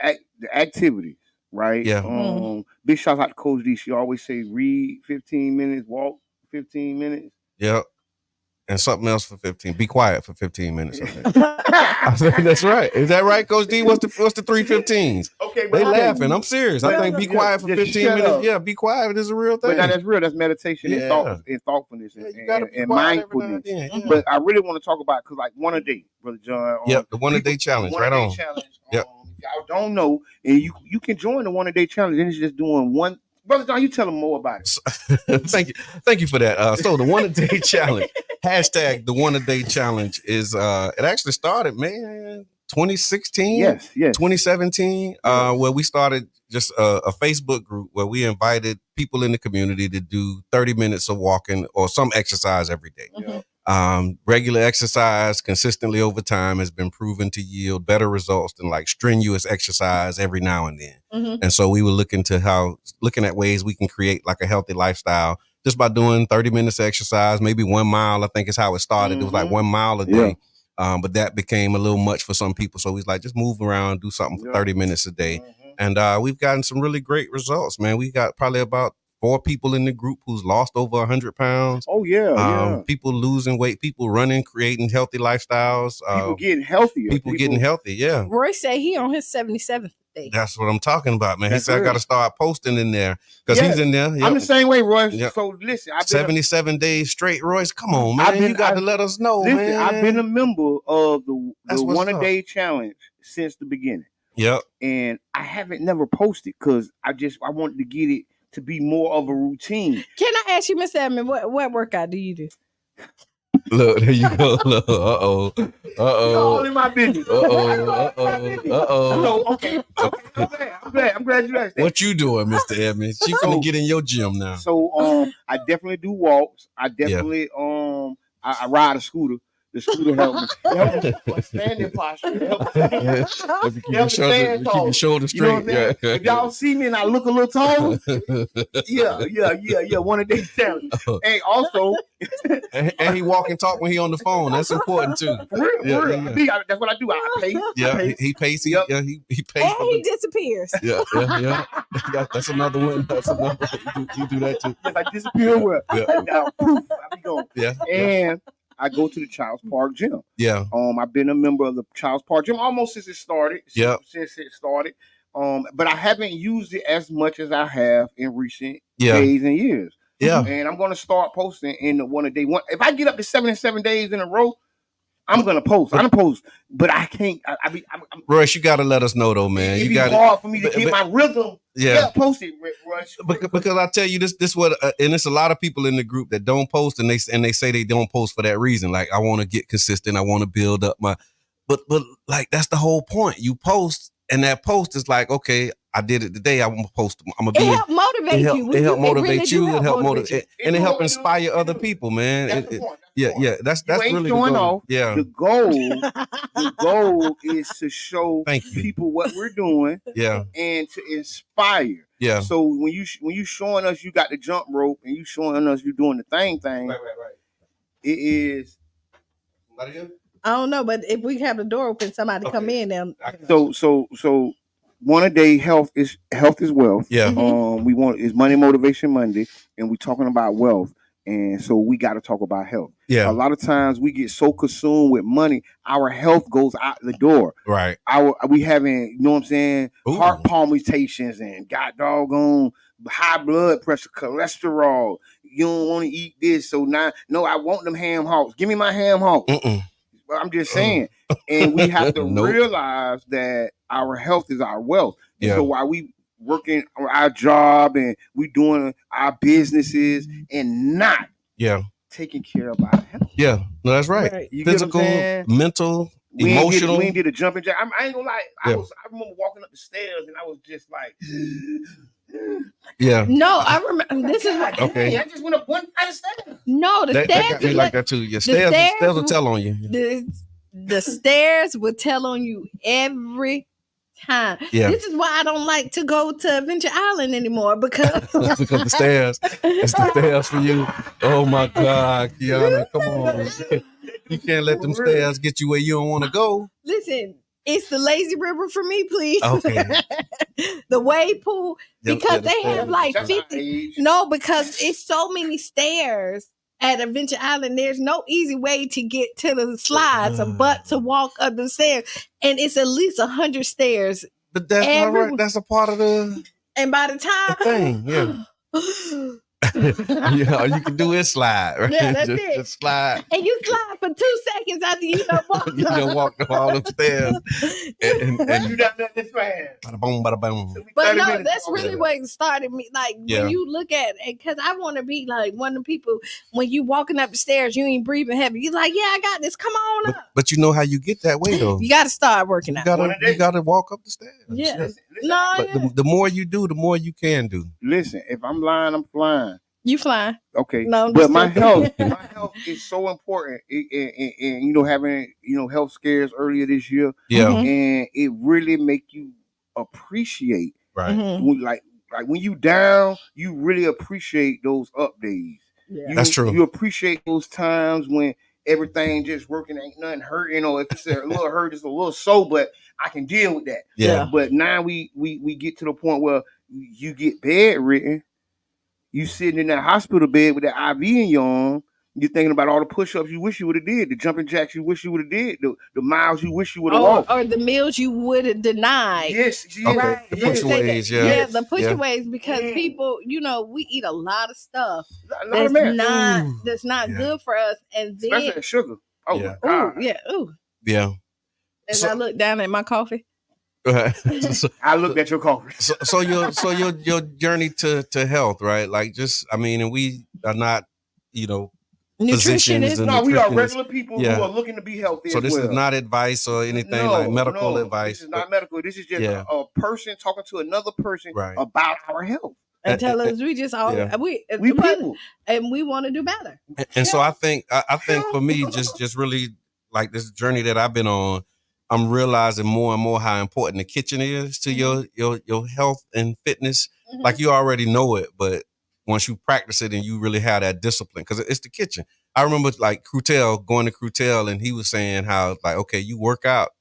activities, right? Yeah. Big shout out to Coach D. She always say read 15 minutes, walk 15 minutes. Yep. And something else for 15. Be quiet for 15 minutes. I think that's right. Is that right, Coach D? What's the 3 15s? Okay, they laughing. I'm serious. I think be quiet for 15 minutes. Up. Yeah, be quiet is a real thing. But that's real. That's meditation and thoughtfulness and mindfulness. But I really want to talk about, because like one a day, Brother John. The one a day challenge. Right on. Yep. Y'all don't know, and you can join the one a day challenge. And it's just doing one. Brother John, you tell them more about it. Thank you for that. So the one a day challenge, hashtag the one a day challenge is it actually started, 2016, 2017, where we started just a Facebook group where we invited people in the community to do 30 minutes of walking or some exercise every day. Regular exercise consistently over time has been proven to yield better results than like strenuous exercise every now and then. And so we were looking at ways we can create like a healthy lifestyle just by doing 30 minutes of exercise, maybe 1 mile. I think is how it started. It was like 1 mile a day. But that became a little much for some people. So he's like, just move around, do something for 30 minutes a day. And we've gotten some really great results, man. We got probably about 4 people in the group who's lost over 100 pounds. Oh, yeah. People losing weight, people running, creating healthy lifestyles. People getting healthier. People getting healthy, yeah. Roy said he on his 77th day. That's what I'm talking about, man. He said I got to start posting in there because he's in there. Yep. I'm the same way, Roy. Yep. So listen, 77 days straight, Royce. Come on, man. You got to let us know, man. I've been a member of the one a day challenge since the beginning. Yep. And I haven't never posted because I wanted to get it to be more of a routine. Can I ask you, Mr. Edmond, what workout do you do? Look, there you go. Look. Uh-oh. All in my business. So, okay. I'm glad you asked that. What you doing, Mr. Edmonds? She gonna get in your gym now. So I definitely do walks. I definitely I ride a scooter. The scooter helps me. Standing posture. Keep your shoulders straight. You know what if y'all see me and I look a little taller, one a day challenge. Hey, also, and he walk and talk when he on the phone. That's important too. For real. Yeah. That's what I do. I pace. Yeah, he pace. He pace. And he disappears. Yeah. That's another one. You do that too. Yes, I disappear. Now, poof, I be going. Yeah. And I go to the Child's Park gym. Yeah. I've been a member of the Child's Park gym almost since it started. Since it started. But I haven't used it as much as I have in recent days and years. Yeah. And I'm going to start posting in the one a day. If I get up to 77 days in a row, I'm gonna post. I don't post, but I can't. I'm Rush, you gotta let us know though, man. It'd be hard for me to get my rhythm. Yeah, post it, Rush. Because I tell you this what, and it's a lot of people in the group that don't post, and they say they don't post for that reason. Like, I want to get consistent. I want to build up my, but like that's the whole point. You post, and that post is like, okay, I did it today. I'm gonna post. I'm gonna be. It help motivate you. It help motivate you. It help motivate, and it help inspire other people, man. That's the point. Yeah. That's really showing the goal. Off. Yeah. The goal is to show people what we're doing. Yeah. And to inspire. Yeah. So when you showing us you got the jump rope and you showing us you doing the thing. Right. It is. I don't know, but if we have the door open, somebody come in and. So. One a day health is wealth. Yeah. We want is Money Motivation Monday, and we're talking about wealth, and so we got to talk about health. Yeah. A lot of times we get so consumed with money, our health goes out the door. Right. We having, you know what I'm saying, heart palpitations and got doggone high blood pressure, cholesterol. You don't want to eat this, so now no, I want them ham hocks. Give me my ham hocks. I'm just saying, and we have to realize that our health is our wealth. And so while we working our job and we doing our businesses and not taking care of our health. Yeah, no, that's right. Physical, mental, emotional. We ain't did a jumping jack. I ain't gonna lie. I remember walking up the stairs and I was just like. Yeah. No, I remember. This is okay. I just went up one flight of stairs. No, the stairs got me like that too. Your stairs will tell on you. The stairs will tell on you every time. Yeah. This is why I don't like to go to Adventure Island anymore because the stairs. It's the stairs for you. Oh my God, Qiana, come on. You can't let them stairs get you where you don't want to go. Listen. It's the lazy river for me, please. Okay. The wave pool, because they have like 50. No, because it's so many stairs at Adventure Island. There's no easy way to get to the slides but to walk up the stairs. And it's at least 100 stairs. But that's all right. That's a part of the. And by the time. The thing, yeah. Yeah, you can do it slide, right? Yeah, that's it. Just slide. And you slide for 2 seconds after you done walked. You done walked up all them stairs. and you done this fast. Bada boom, bada boom. But no, that's really what started me. Like when you look at it, because I want to be like one of the people when you walking up the stairs, you ain't breathing heavy. You're like, yeah, I got this. Come on up. But you know how you get that way though. You got to start working out. You got to walk up the stairs. Yeah. Listen, no. But the more you do, the more you can do. Listen, if I'm lying, I'm flying. You flying. Okay. No, but my health is so important. And you know, having, you know, health scares earlier this year. Yeah. And it really make you appreciate. Right. Like when you down, you really appreciate those up days. Yeah. That's true. You appreciate those times when everything just working, ain't nothing hurt. You know, if it's a little hurt, it's a little so, but I can deal with that. Yeah. But now we get to the point where you get bedridden. You sitting in that hospital bed with that IV in your arm. You're thinking about all the push-ups you wish you would have did, the jumping jacks you wish you would have did, the miles you wish you would have walked, or the meals you would have denied. Yes, okay. Right. The push-aways, yeah, the push-aways because people, you know, we eat a lot of stuff that's not good for us, and then especially sugar. Oh, yeah. Yeah. And I look down at my coffee. I looked at your coffee. So your journey to health, right? Like just, I mean, and we are not, you know, nutritionists. No, we are regular people who are looking to be healthy. So this is not advice or anything like medical advice. This is not medical. This is just a person talking to another person about our health. And tell us we just all we people and we want to do better. And so I think for me, just really like this journey that I've been on, I'm realizing more and more how important the kitchen is to your health and fitness. Mm-hmm. Like you already know it, but once you practice it and you really have that discipline, because it's the kitchen. I remember like going to Crutel, and he was saying how like, okay, you work out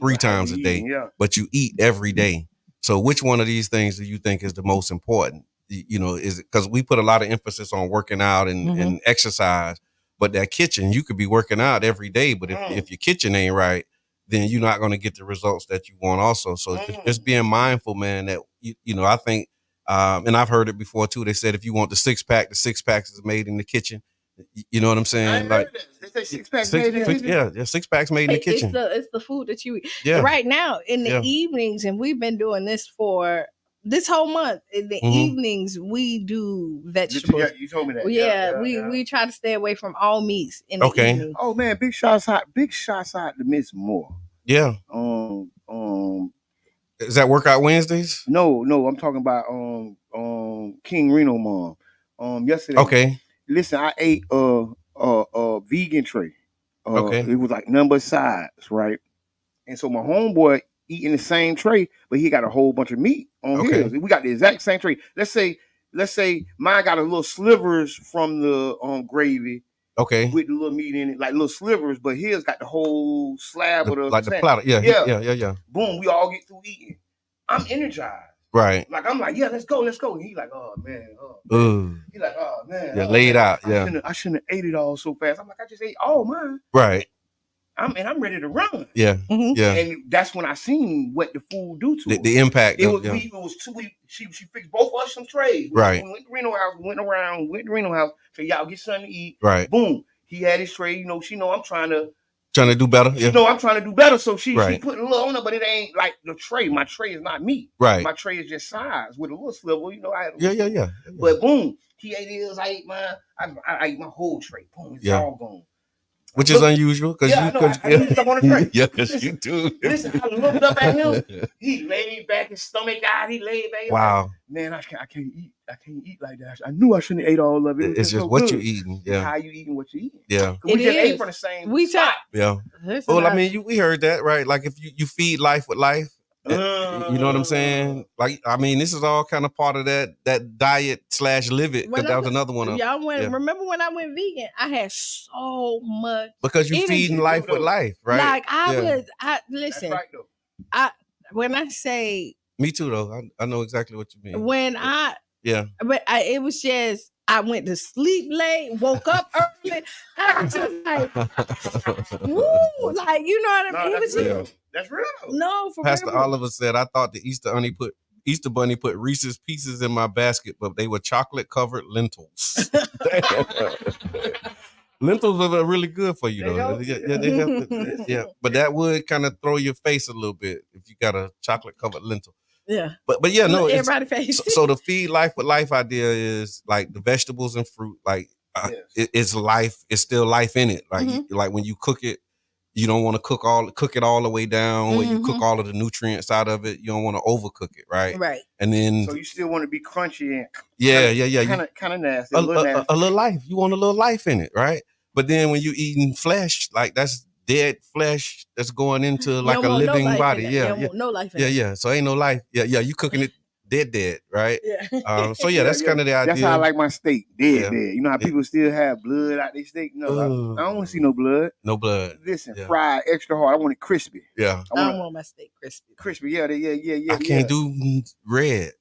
3 times a day, but you eat every day. So which one of these things do you think is the most important? You know, is it because we put a lot of emphasis on working out and exercise, But that kitchen, you could be working out every day, but if your kitchen ain't right, then you're not going to get the results that you want also. So just being mindful, man, that, you know, I think, and I've heard it before too. They said, if you want the six pack is made in the kitchen. You know what I'm saying? Like, they say six packs made in the kitchen. Yeah, 6 packs made in the kitchen. It's the food that you eat. Yeah. Right now in the evenings, and we've been doing this for this whole month. In the evenings, we do vegetables. You told me that. We try to stay away from all meats in the evening. Oh man, big shots out to Miss Moore. Yeah. Is that Workout Wednesdays? No, I'm talking about King Reno mom. Yesterday. Okay. Listen, I ate a vegan tray. It was like number sides, right? And so my homeboy eating the same tray, but he got a whole bunch of meat on his. We got the exact same tray. Let's say mine got a little slivers from the gravy. Okay. With the little meat in it, like little slivers, but his got the whole slab of the like the platter. Yeah. Boom, we all get through eating. I'm energized. Right. Like I'm like, yeah, let's go. And he like, oh man. He like, oh man. Yeah, laid out. Yeah. I shouldn't have ate it all so fast. I'm like, I just ate all mine. Right. I'm ready to run. Yeah. Yeah. And that's when I seen what the food do to us. The impact. It was 2 weeks. She fixed both of us some trays. Right. We went to Reno house, went to Reno house. So y'all get something to eat. Right. Boom. He had his tray. You know, she know I'm trying to do better. Yeah. You know, I'm trying to do better. So she put a little on her, but it ain't like the tray. My tray is not meat. Right. My tray is just size with a little sliver. You know, I had yeah. But boom, he ate his. I ate mine. I ate my whole tray. Boom, it's all gone. Which is unusual because I used up on the tray. Yeah, because you do. Listen, I looked up at him. He laid back, his stomach out. He laid back. Wow. Man, I can't eat. I can't eat like that. I knew I shouldn't have ate all of it. It's just so what good. you eating. Yeah. How you eating what you eating. Yeah. We just ate from the same spot. Yeah. Well, I mean, we heard that, right? Like if you feed life with life. You know what I'm saying? Like, I mean, this is all kind of part of that diet / live it, because that was another one. Remember when I went vegan? I had so much because you're feeding life with life, right? Like listen. That's right, though. When I say me too, though, I know exactly what you mean. But it was just I went to sleep late, woke up early. I was just like, woo, like you know what I mean? That's real. That's real. No, for Pastor real. Oliver said, I thought the Easter Bunny put Reese's Pieces in my basket, but they were chocolate covered lentils. Lentils are really good for you, though. They help. Yeah, but that would kind of throw your face a little bit if you got a chocolate covered lentil. Yeah, but yeah, no. Everybody face. So the feed life with life idea is like the vegetables and fruit. Like it's life. It's still life in it. Like like when you cook it, you don't want to cook it all the way down. When you cook all of the nutrients out of it, you don't want to overcook it, right? Right. And then so you still want to be crunchy and kind of nasty. A little life. You want a little life in it, right? But then when you eating flesh, like that's dead flesh that's going into like a living body. No life in it. Yeah. So ain't no life. Yeah. You cooking it dead, right? Yeah. So that's kind of the idea. That's how I like my steak, dead. You know how people still have blood out their steak? No, I don't want to see no blood. No blood. Listen, fried extra hard. I want it crispy. Yeah. I don't want my steak crispy. Crispy, yeah. I can't do red.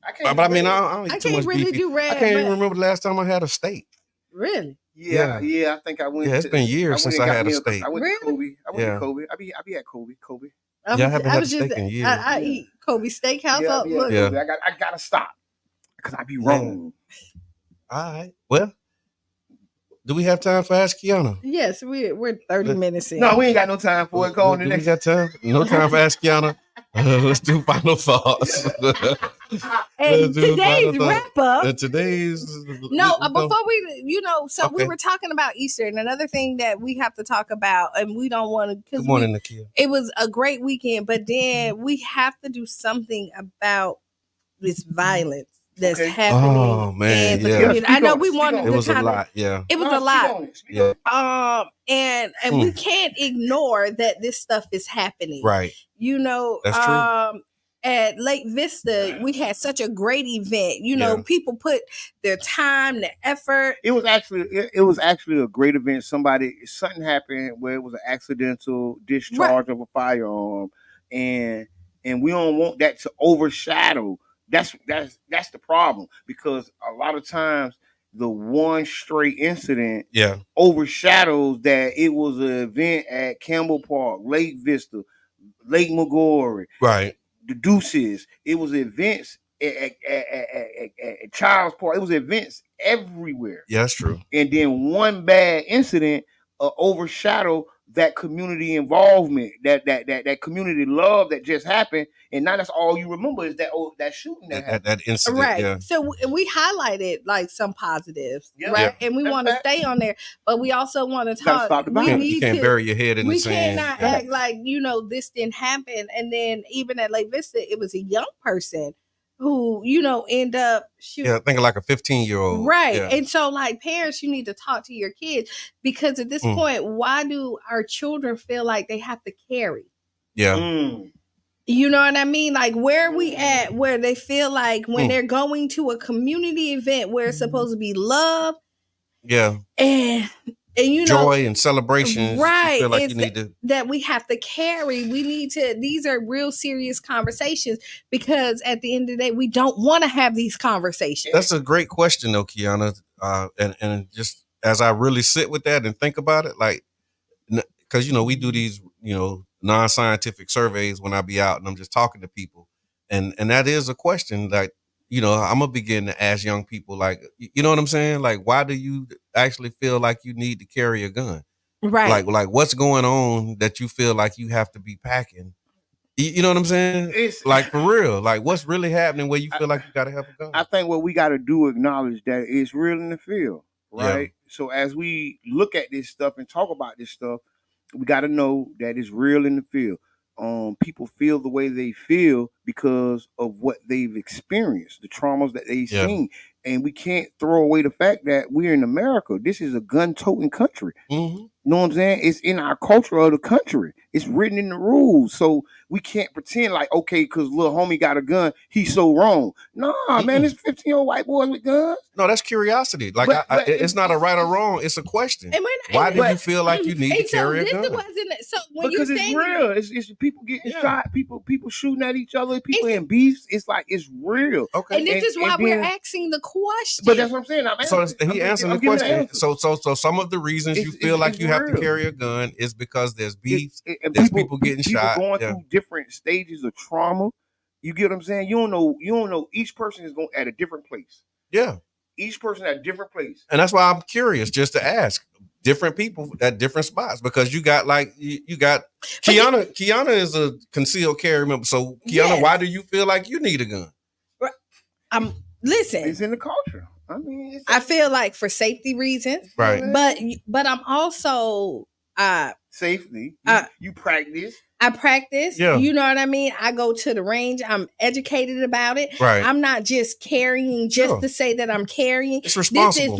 I can't. But I mean, I don't eat too much really beefy. do red. I can't even remember the last time I had a steak. Really? Yeah. I think I went. Yeah, it's been years since I had a steak. I went to Kobe. I went to Kobe. I be at Kobe. I haven't had a steak in years. I eat Kobe Steakhouse. I gotta stop because I be wrong. All right. Well, do we have time for Ask Qiana? Yes, we're 30 minutes in. No, we ain't got no time for it. Go on the next. We got time? No time for Ask Qiana. Let's do final thoughts. And today's wrap up. Before we, we were talking about Easter, and another thing that we have to talk about, and we don't want to. Good morning, Nakia. It was a great weekend, but then we have to do something about this violence that's happening. Oh man, I know we wanted. It was a lot. Yeah, it was a lot. Yeah. And we can't ignore that this stuff is happening. Right. That's true. At Lake Vista, we had such a great event. People put their time, their effort. It was actually a great event. Something happened where it was an accidental discharge of a firearm, and we don't want that to overshadow. That's the problem, because a lot of times the one straight incident overshadows that it was an event at Campbell Park, Lake Vista, Lake McGorry, right? The Deuces. It was events at Child's Park. It was events everywhere. Yeah, that's true. And then one bad incident overshadowed that community involvement, that community love that just happened, and now that's all you remember is that shooting that incident, right? Yeah. So we highlighted like some positives, right? And we want to stay on there, but we also want to talk. You can't bury your head in the sand. We cannot act like this didn't happen, and then even at Lake Vista, it was a young person who end up shooting. Yeah, I think like a 15-year-old. Right. Yeah. And so like parents, you need to talk to your kids, because at this point, why do our children feel like they have to carry? Yeah. You know what I mean? Like, where are we at where they feel like when they're going to a community event where it's supposed to be love, and joy and celebration, right? You feel like you need that we have to carry. We need to. These are real serious conversations, because at the end of the day, we don't want to have these conversations. That's a great question, though, Qiana. And just as I really sit with that and think about it, like, because we do these non-scientific surveys when I be out and I'm just talking to people, and that is a question like. I'm gonna begin to ask young people, like, you know what I'm saying? Like, why do you actually feel like you need to carry a gun? Right. Like what's going on that you feel like you have to be packing? You know what I'm saying? It's like, for real. Like, what's really happening where you feel like you got to have a gun? I think what we got to do acknowledge that it's real in the field, right? Yeah. So as we look at this stuff and talk about this stuff, we got to know that it's real in the field. People feel the way they feel because of what they've experienced, the traumas that they've seen. And we can't throw away the fact that we're in America. This is a gun-toting country. Mm-hmm. You know what I'm saying? It's in our culture of the country. It's written in the rules. So we can't pretend like, okay, because little homie got a gun, he's so wrong. Nah, man, there's 15-year-old white boys with guns. No, that's curiosity. Like, but it's not a right or wrong. It's a question. Why do you feel like you need to carry a gun? Because it's real. It's people getting shot, people shooting at each other, people in beefs. It's like, it's real. Okay. And this is why we're asking the question. But that's what I'm saying. He answering the question. So some of the reasons you feel like you have to carry a gun is because there's beef, there's people getting shot, going through different stages of trauma. You get what I'm saying? You don't know. Each person is going at a different place. Yeah. Each person at a different place. And that's why I'm curious, just to ask different people at different spots, because you got Qiana. Qiana is a concealed carry member. So Qiana, why do you feel like you need a gun? Listen, it's in the culture. I mean, I feel like for safety reasons, right? But I'm also safely. You practice. I practice. Yeah. You know what I mean? I go to the range. I'm educated about it. Right. I'm not just carrying just to say that I'm carrying. It's responsible.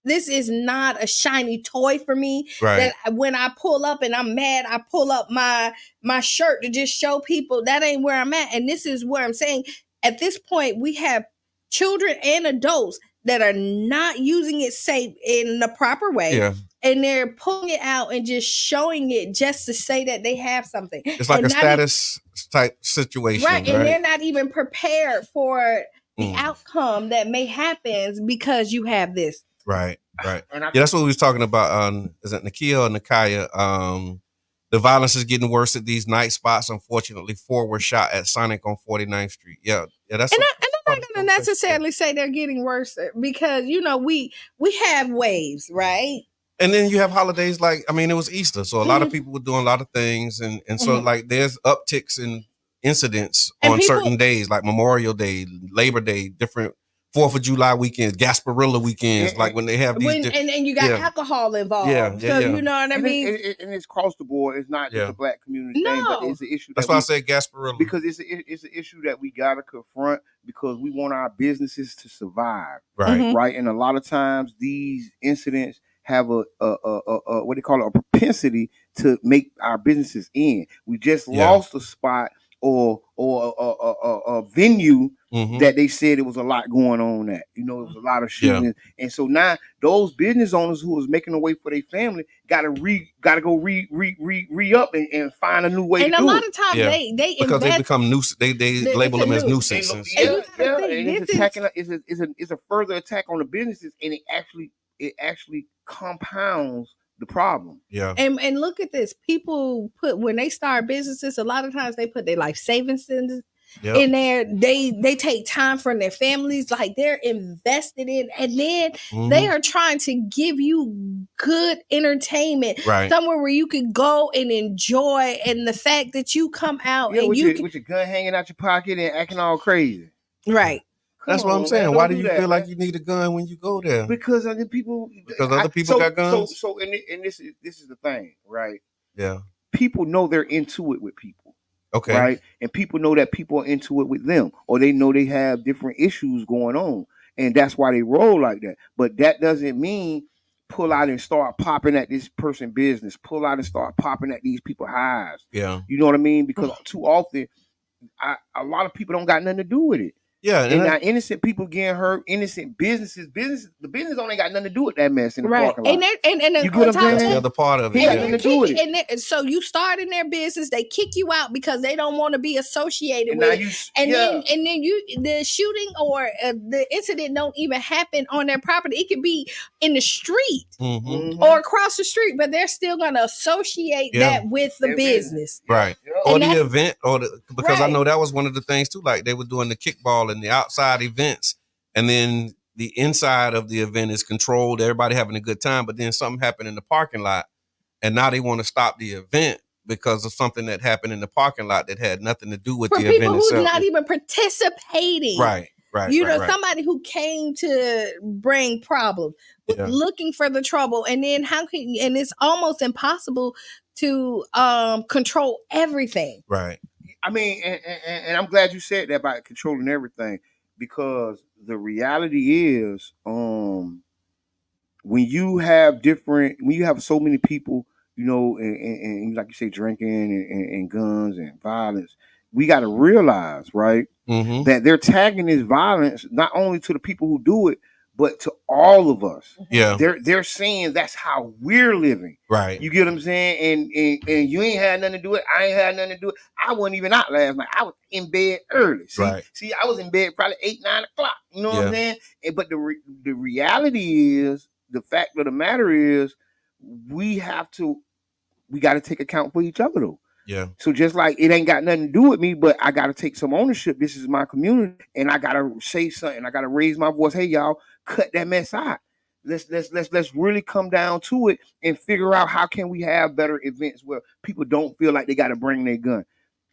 This is not a shiny toy for me. Right. That when I pull up and I'm mad, I pull up my shirt to just show people that ain't where I'm at. And this is where I'm saying at this point, we have children and adults that are not using it safe in the proper way. Yeah. And they're pulling it out and just showing it just to say that they have something. It's like a status type situation. Right. And they're not even prepared for the outcome that may happen because you have this. Right. That's what we was talking about. Is it Nakia or Nakaya? The violence is getting worse at these night spots. Unfortunately, 4 were shot at Sonic on 49th Street. Yeah, that's. And I'm not going to necessarily say they're getting worse because we have waves, right? And then you have holidays like, it was Easter, so a lot of people were doing a lot of things, and so like there's upticks in incidents on certain days, like Memorial Day, Labor Day, different 4th of July weekends, Gasparilla weekends, like when they have these. And you got alcohol involved. So you know what I mean? And it's across the board. It's not just a black community thing, but it's an issue. That's why I said Gasparilla. Because it's an issue that we got to confront because we want our businesses to survive. Right. Right. And a lot of times these incidents have a what they call a propensity to make our businesses end. We just lost a spot or a venue that they said it was a lot going on at. It was a lot of shooting. And so now those business owners who was making a way for their family gotta go re-up and find a new way to do it. And a lot of times they because invest, they become they label them as nuisances. And you gotta it's attacking. It's a further attack on the businesses, and it actually compounds the problem. Yeah. And look at this. People when they start businesses, a lot of times they put their life savings in there. They take time from their families, like they're invested in, and then they are trying to give you good entertainment, somewhere where you can go and enjoy. And the fact that you come out and with your gun hanging out your pocket and acting all crazy, right? That's what I'm saying. Man, why do you feel like you need a gun when you go there? Because other people got guns. So this is the thing, right? Yeah. People know they're into it with people. Okay. Right? And people know that people are into it with them, or they know they have different issues going on. And that's why they roll like that. But that doesn't mean pull out and start popping at this person's business. Pull out and start popping at these people's hives. Yeah. You know what I mean? Because too often, a lot of people don't got nothing to do with it. Yeah, and now innocent people getting hurt, innocent businesses. The business only got nothing to do with that mess in the parking lot. And you get what I'm saying? That's the other part of it. Nothing to do with it. And so you start in their business, they kick you out because they don't want to be associated with it. And then the shooting or the incident don't even happen on their property. It could be in the street or across the street, but they're still going to associate that with the business, right? Or the event, because I know that was one of the things too. Like they were doing the kickball and the outside events, and then the inside of the event is controlled, everybody having a good time, but then something happened in the parking lot, and now they want to stop the event because of something that happened in the parking lot that had nothing to do with the event itself. For people who's not even participating. Right. Somebody who came to bring problems, looking for the trouble, and then and it's almost impossible to control everything. Right. I mean, and I'm glad you said that about controlling everything, because the reality is, when you have so many people, and like you say, drinking and guns and violence, we got to realize, right, that they're tagging this violence not only to the people who do it, but to all of us. Yeah. They're saying that's how we're living. Right. You get what I'm saying? And you ain't had nothing to do it. I ain't had nothing to do it. I wasn't even out last night. I was in bed early. See, I was in bed probably 8, 9 o'clock. You know what I'm saying? But the reality is, the fact of the matter is, we got to take account for each other though. Yeah. So just like it ain't got nothing to do with me, but I got to take some ownership. This is my community, and I got to say something. I got to raise my voice. Hey, y'all, cut that mess out. Let's really come down to it and figure out how can we have better events where people don't feel like they got to bring their gun,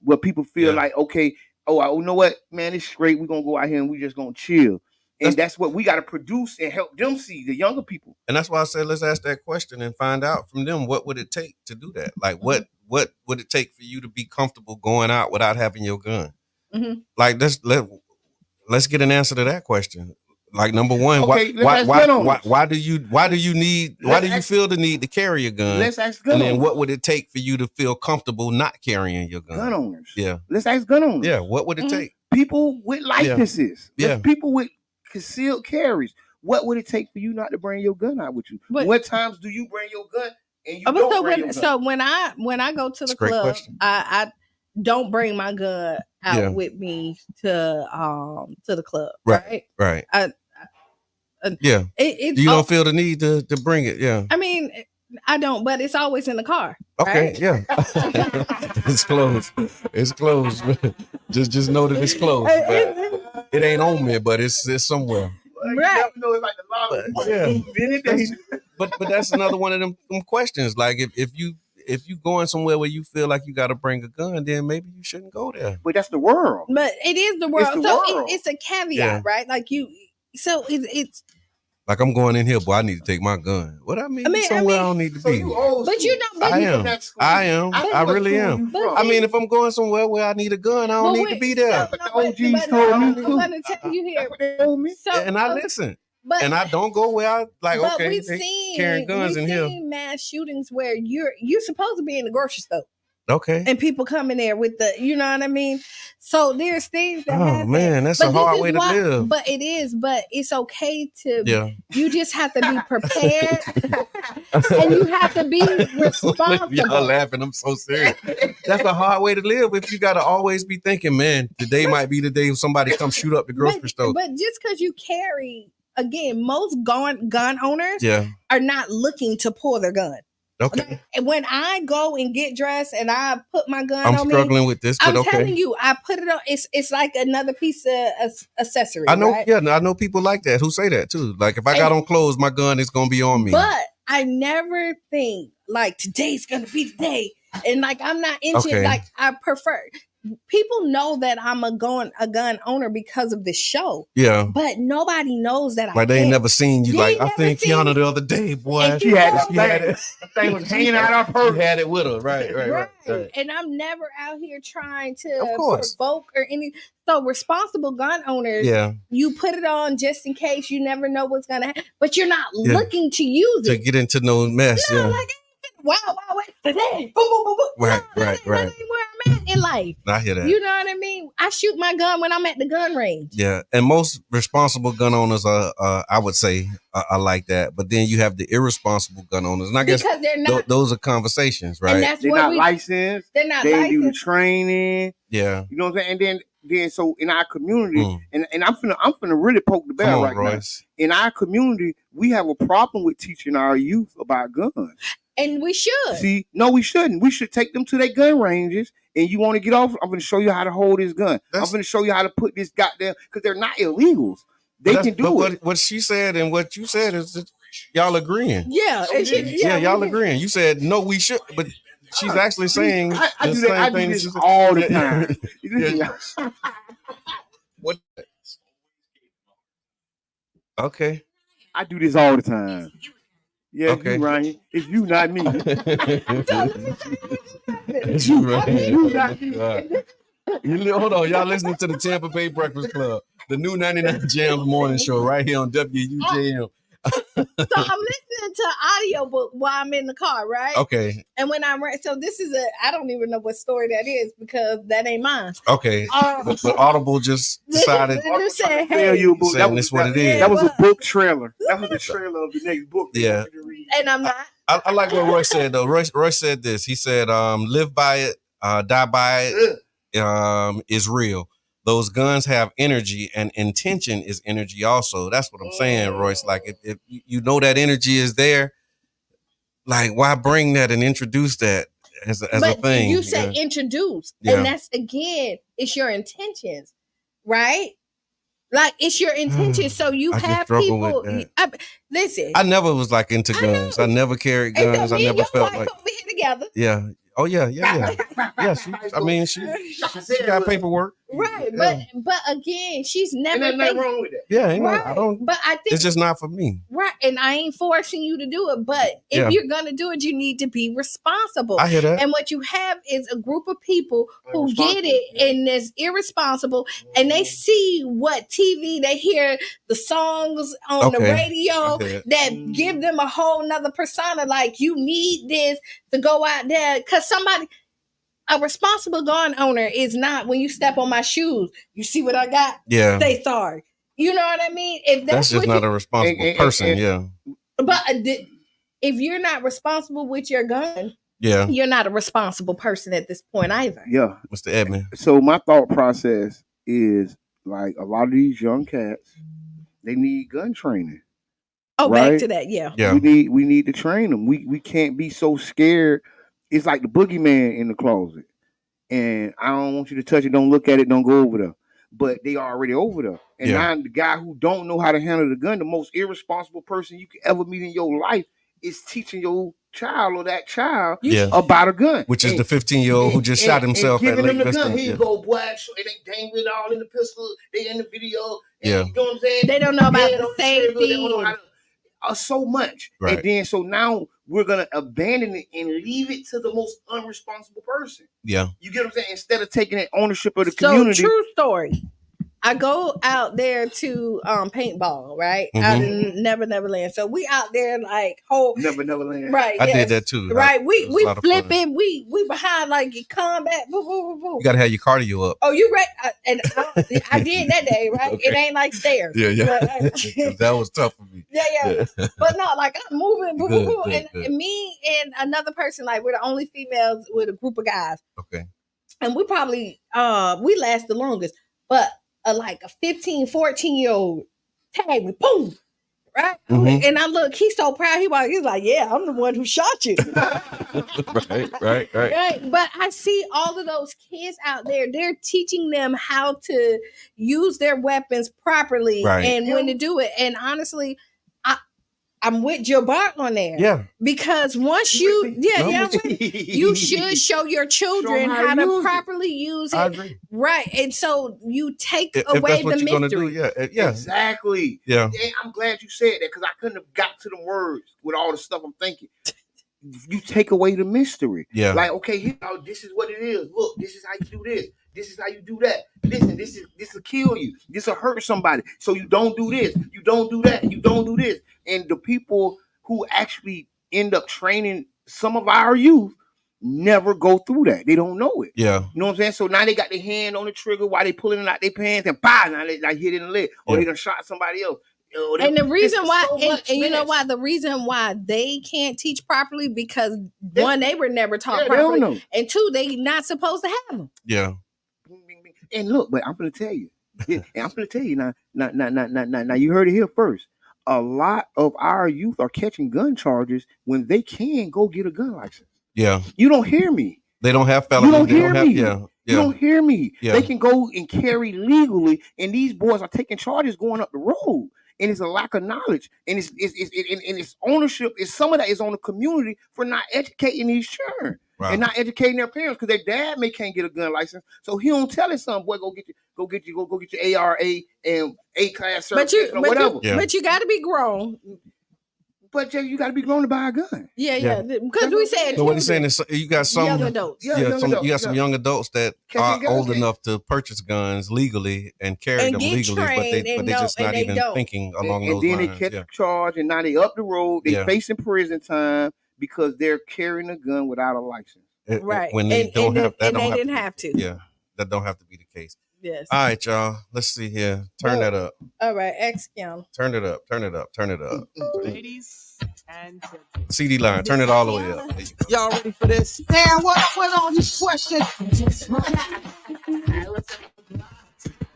where people feel like, okay, you know what, man, it's straight. We're gonna go out here and we just gonna chill. And that's what we got to produce and help them see, the younger people. And that's why I said, let's ask that question and find out from them, what would it take to do that? Like, what would it take for you to be comfortable going out without having your gun? Like, let's get an answer to that question. Like, number one, why do you feel the need to carry a gun? Let's ask gun owners. And then what would it take for you to feel comfortable not carrying your gun? Gun owners. Yeah. Let's ask gun owners. Yeah. What would it take? People with licenses. Yeah. People with concealed carries. What would it take for you not to bring your gun out with you? What times do you bring your gun and you don't bring your gun? So when I go to the club, I don't bring my gun out with me to the club. Right. You don't feel the need to bring it. Yeah. I mean, I don't, but it's always in the car. Okay. Right? Yeah. It's closed. It's closed. just know that it's closed. It ain't on me, but it's somewhere. Right. But that's another one of them questions. Like if you going somewhere where you feel like you got to bring a gun, then maybe you shouldn't go there. But that's the world. But it is the world. It's a caveat, right? Like it's like I'm going in here, boy, I need to take my gun. What I mean somewhere I don't need to be. I am. I really am. I mean, if I'm going somewhere where I need a gun, I don't need to be there. But the OGs told me too. I'm going to tell you here. And I listen. And I don't go where I like. But okay, we've seen carrying guns in here. Mass shootings where you're supposed to be in the grocery store. Okay. And people come in there with the, you know what I mean? So there's things that happen. Man, that's a hard way to live. But it is, but it's okay to, you just have to be prepared and you have to be responsible. Y'all laughing, I'm so serious. That's a hard way to live if you got to always be thinking, man, today might be the day somebody come shoot up the grocery store. But just because you carry, again, most gun owners are not looking to pull their gun. Okay. When I go and get dressed and I put my gun on me, I'm struggling with this, but I'm telling you, I put it on. It's like another piece of accessory. I know, right? I know people like that who say that too. Like if I got on clothes, my gun is gonna be on me. But I never think like today's gonna be the day, and like I'm not into it. Like I prefer. People know that I'm a gun owner because of this show. Yeah. But nobody knows that they ain't never seen you. Like I think Qiana the other day, boy. She had it. That thing was hanging out her purse. You had it with her. Right. And I'm never out here trying to provoke or any. So responsible gun owners, you put it on just in case. You never know what's gonna happen. But you're not looking to use it. To get into no mess. No, like, wow, wait, today. Boom, boom, boom, boom. Right. Where I'm at in life. I hear that. You know what I mean? I shoot my gun when I'm at the gun range. Yeah, and most responsible gun owners are, I would say, are like that. But then you have the irresponsible gun owners, and I guess because they're not, those are conversations, right? And that's they're not licensed. They're not they licensed. do the training. Yeah, you know what I'm saying. And then so in our community, and I'm finna really poke the bear right Royce. now. In our community, we have a problem with teaching our youth about guns. And we should. See, no, we shouldn't. We should take them to their gun ranges. And you want to get off? I'm going to show you how to hold this gun. I'm going to show you how to put this goddamn, because they're not illegals. They can do it. What she said and what you said is that y'all agreeing. Yeah. Y'all agreeing. You said, no, we should. But she's actually saying I do this all the time. What? Okay. I do this all the time. Yeah, okay. You, Ryan. It's you, not me. It's you, Ryan. You, not me. Hold on. Y'all listening to the Tampa Bay Breakfast Club, the new 99 Jams morning show right here on WUJM. So I'm listening to audiobook while I'm in the car, right? Okay. And when I'm so this is I don't even know what story that is because that ain't mine. Okay. But Audible just decided to say, hey, you a book. That's what it is. That was a book trailer. That was the trailer of the next book. Yeah. And I'm not. I like what Roy said though. Roy said this. He said, live by it, die by it, is real. Those guns have energy, and intention is energy also. That's what I'm saying, Royce. Like, if you know that energy is there, like, why bring that and introduce that as a thing? You say introduce, and that's, again, it's your intentions, right? Like, it's your intention. So you have people. Listen. I never was like into guns. I never carried guns. I never felt like. Over here together. Yeah. Oh yeah. Yeah, she got paperwork. Right, but again, she's never. Ain't nothing wrong with that. Yeah, I don't. But I think it's just not for me. Right, and I ain't forcing you to do it. But if you're gonna do it, you need to be responsible. I hear that. And what you have is a group of people who get it and is irresponsible, and they see what TV, they hear the songs on the radio that give them a whole nother persona. Like, you need this to go out there because a responsible gun owner is not when you step on my shoes, you see what I got? Yeah. Say sorry. You know what I mean? If that's just not a responsible person, yeah. But if you're not responsible with your gun, you're not a responsible person at this point either. Yeah. Mr. Edmond. So my thought process is like a lot of these young cats, they need gun training. Oh, right? Back to that, yeah. We need to train them. We can't be so scared. It's like the boogeyman in the closet. And I don't want you to touch it. Don't look at it. Don't go over there. But they already over there. And now the guy who don't know how to handle the gun, the most irresponsible person you could ever meet in your life, is teaching your child or that child about a gun. Which is the 15-year-old who just shot himself at Lake Vista. Here you go, boy. So they dangle it all in the pistol. They in the video. And you know what I'm saying? They don't know about the safety. So much. Right. And then so now we're gonna abandon it and leave it to the most unresponsible person. Yeah. You get what I'm saying? Instead of taking that ownership of the community. So true story. I go out there to paintball, right? Out in Neverland. So we out there like Neverland. Right. I did that too. Right. We flipping. We behind like combat. Boo, boo, boo, boo. You gotta have your cardio up. Oh, you right? And I did that day, right? Okay. It ain't like stairs. Yeah. That was tough for me. Yeah. But no, like I'm moving, boo, boo, boo, and me and another person, like we're the only females with a group of guys. Okay. And we probably we last the longest, but like a 15, 14-year-old tag me, boom, right? And I look, he's so proud. He's like, yeah, I'm the one who shot you. Right. But I see all of those kids out there. They're teaching them how to use their weapons properly and when to do it. And honestly, I'm with Joe Bart on there. Yeah. Because once you should show your children how to properly use it. I agree. Right. And so you take away the mystery. Yeah. Exactly. Yeah. And I'm glad you said that because I couldn't have got to the words with all the stuff I'm thinking. You take away the mystery. Yeah. Like, okay, here, this is what it is. Look, this is how you do this. This is how you do that. Listen, this will kill you. This will hurt somebody. So you don't do this. You don't do that. You don't do this. And the people who actually end up training some of our youth never go through that. They don't know it. Yeah. You know what I'm saying? So now they got their hand on the trigger while they pulling it out their pants and bah, now they like hit it in the leg. Or they done shot somebody else. And the reason why, and you know why, the reason why they can't teach properly because one, they were never taught properly, and two, they not supposed to have them. Yeah. And look, but I'm gonna tell you, now you heard it here first. A lot of our youth are catching gun charges when they can go get a gun license. Yeah. You don't hear me. They don't have felonies. You don't hear me. Yeah. You don't hear me. Yeah. They can go and carry legally, and these boys are taking charges going up the road. And it's a lack of knowledge, and it's ownership. Is some of that is on the community for not educating these children and not educating their parents because their dad can't get a gun license, so he don't tell his son, boy, go get your ARA and A-class certificate or whatever. But you got to be grown. But you got to be grown to buy a gun. Yeah. Because we said. So what he's saying is, you got some young adults. You got some young adults that are old enough to purchase guns legally and carry them legally, but they just not even thinking along those lines. And then they catch a charge, and now they up the road. They facing prison time because they're carrying a gun without a license. Right. When they don't have that, they didn't have to. Yeah, that don't have to be the case. Yes. All right, y'all. Let's see here. Turn that up. All right, Qiana. Turn it up. Ladies and gentlemen. CD line. Turn it all the way up. Y'all ready for this? Damn, what on this question?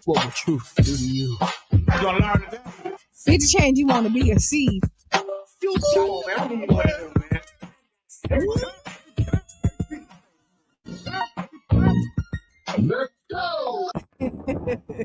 What will truth do to you? You gonna learn today? It's a change. You want to be a seed. You tell man. I don't need man. Let's go.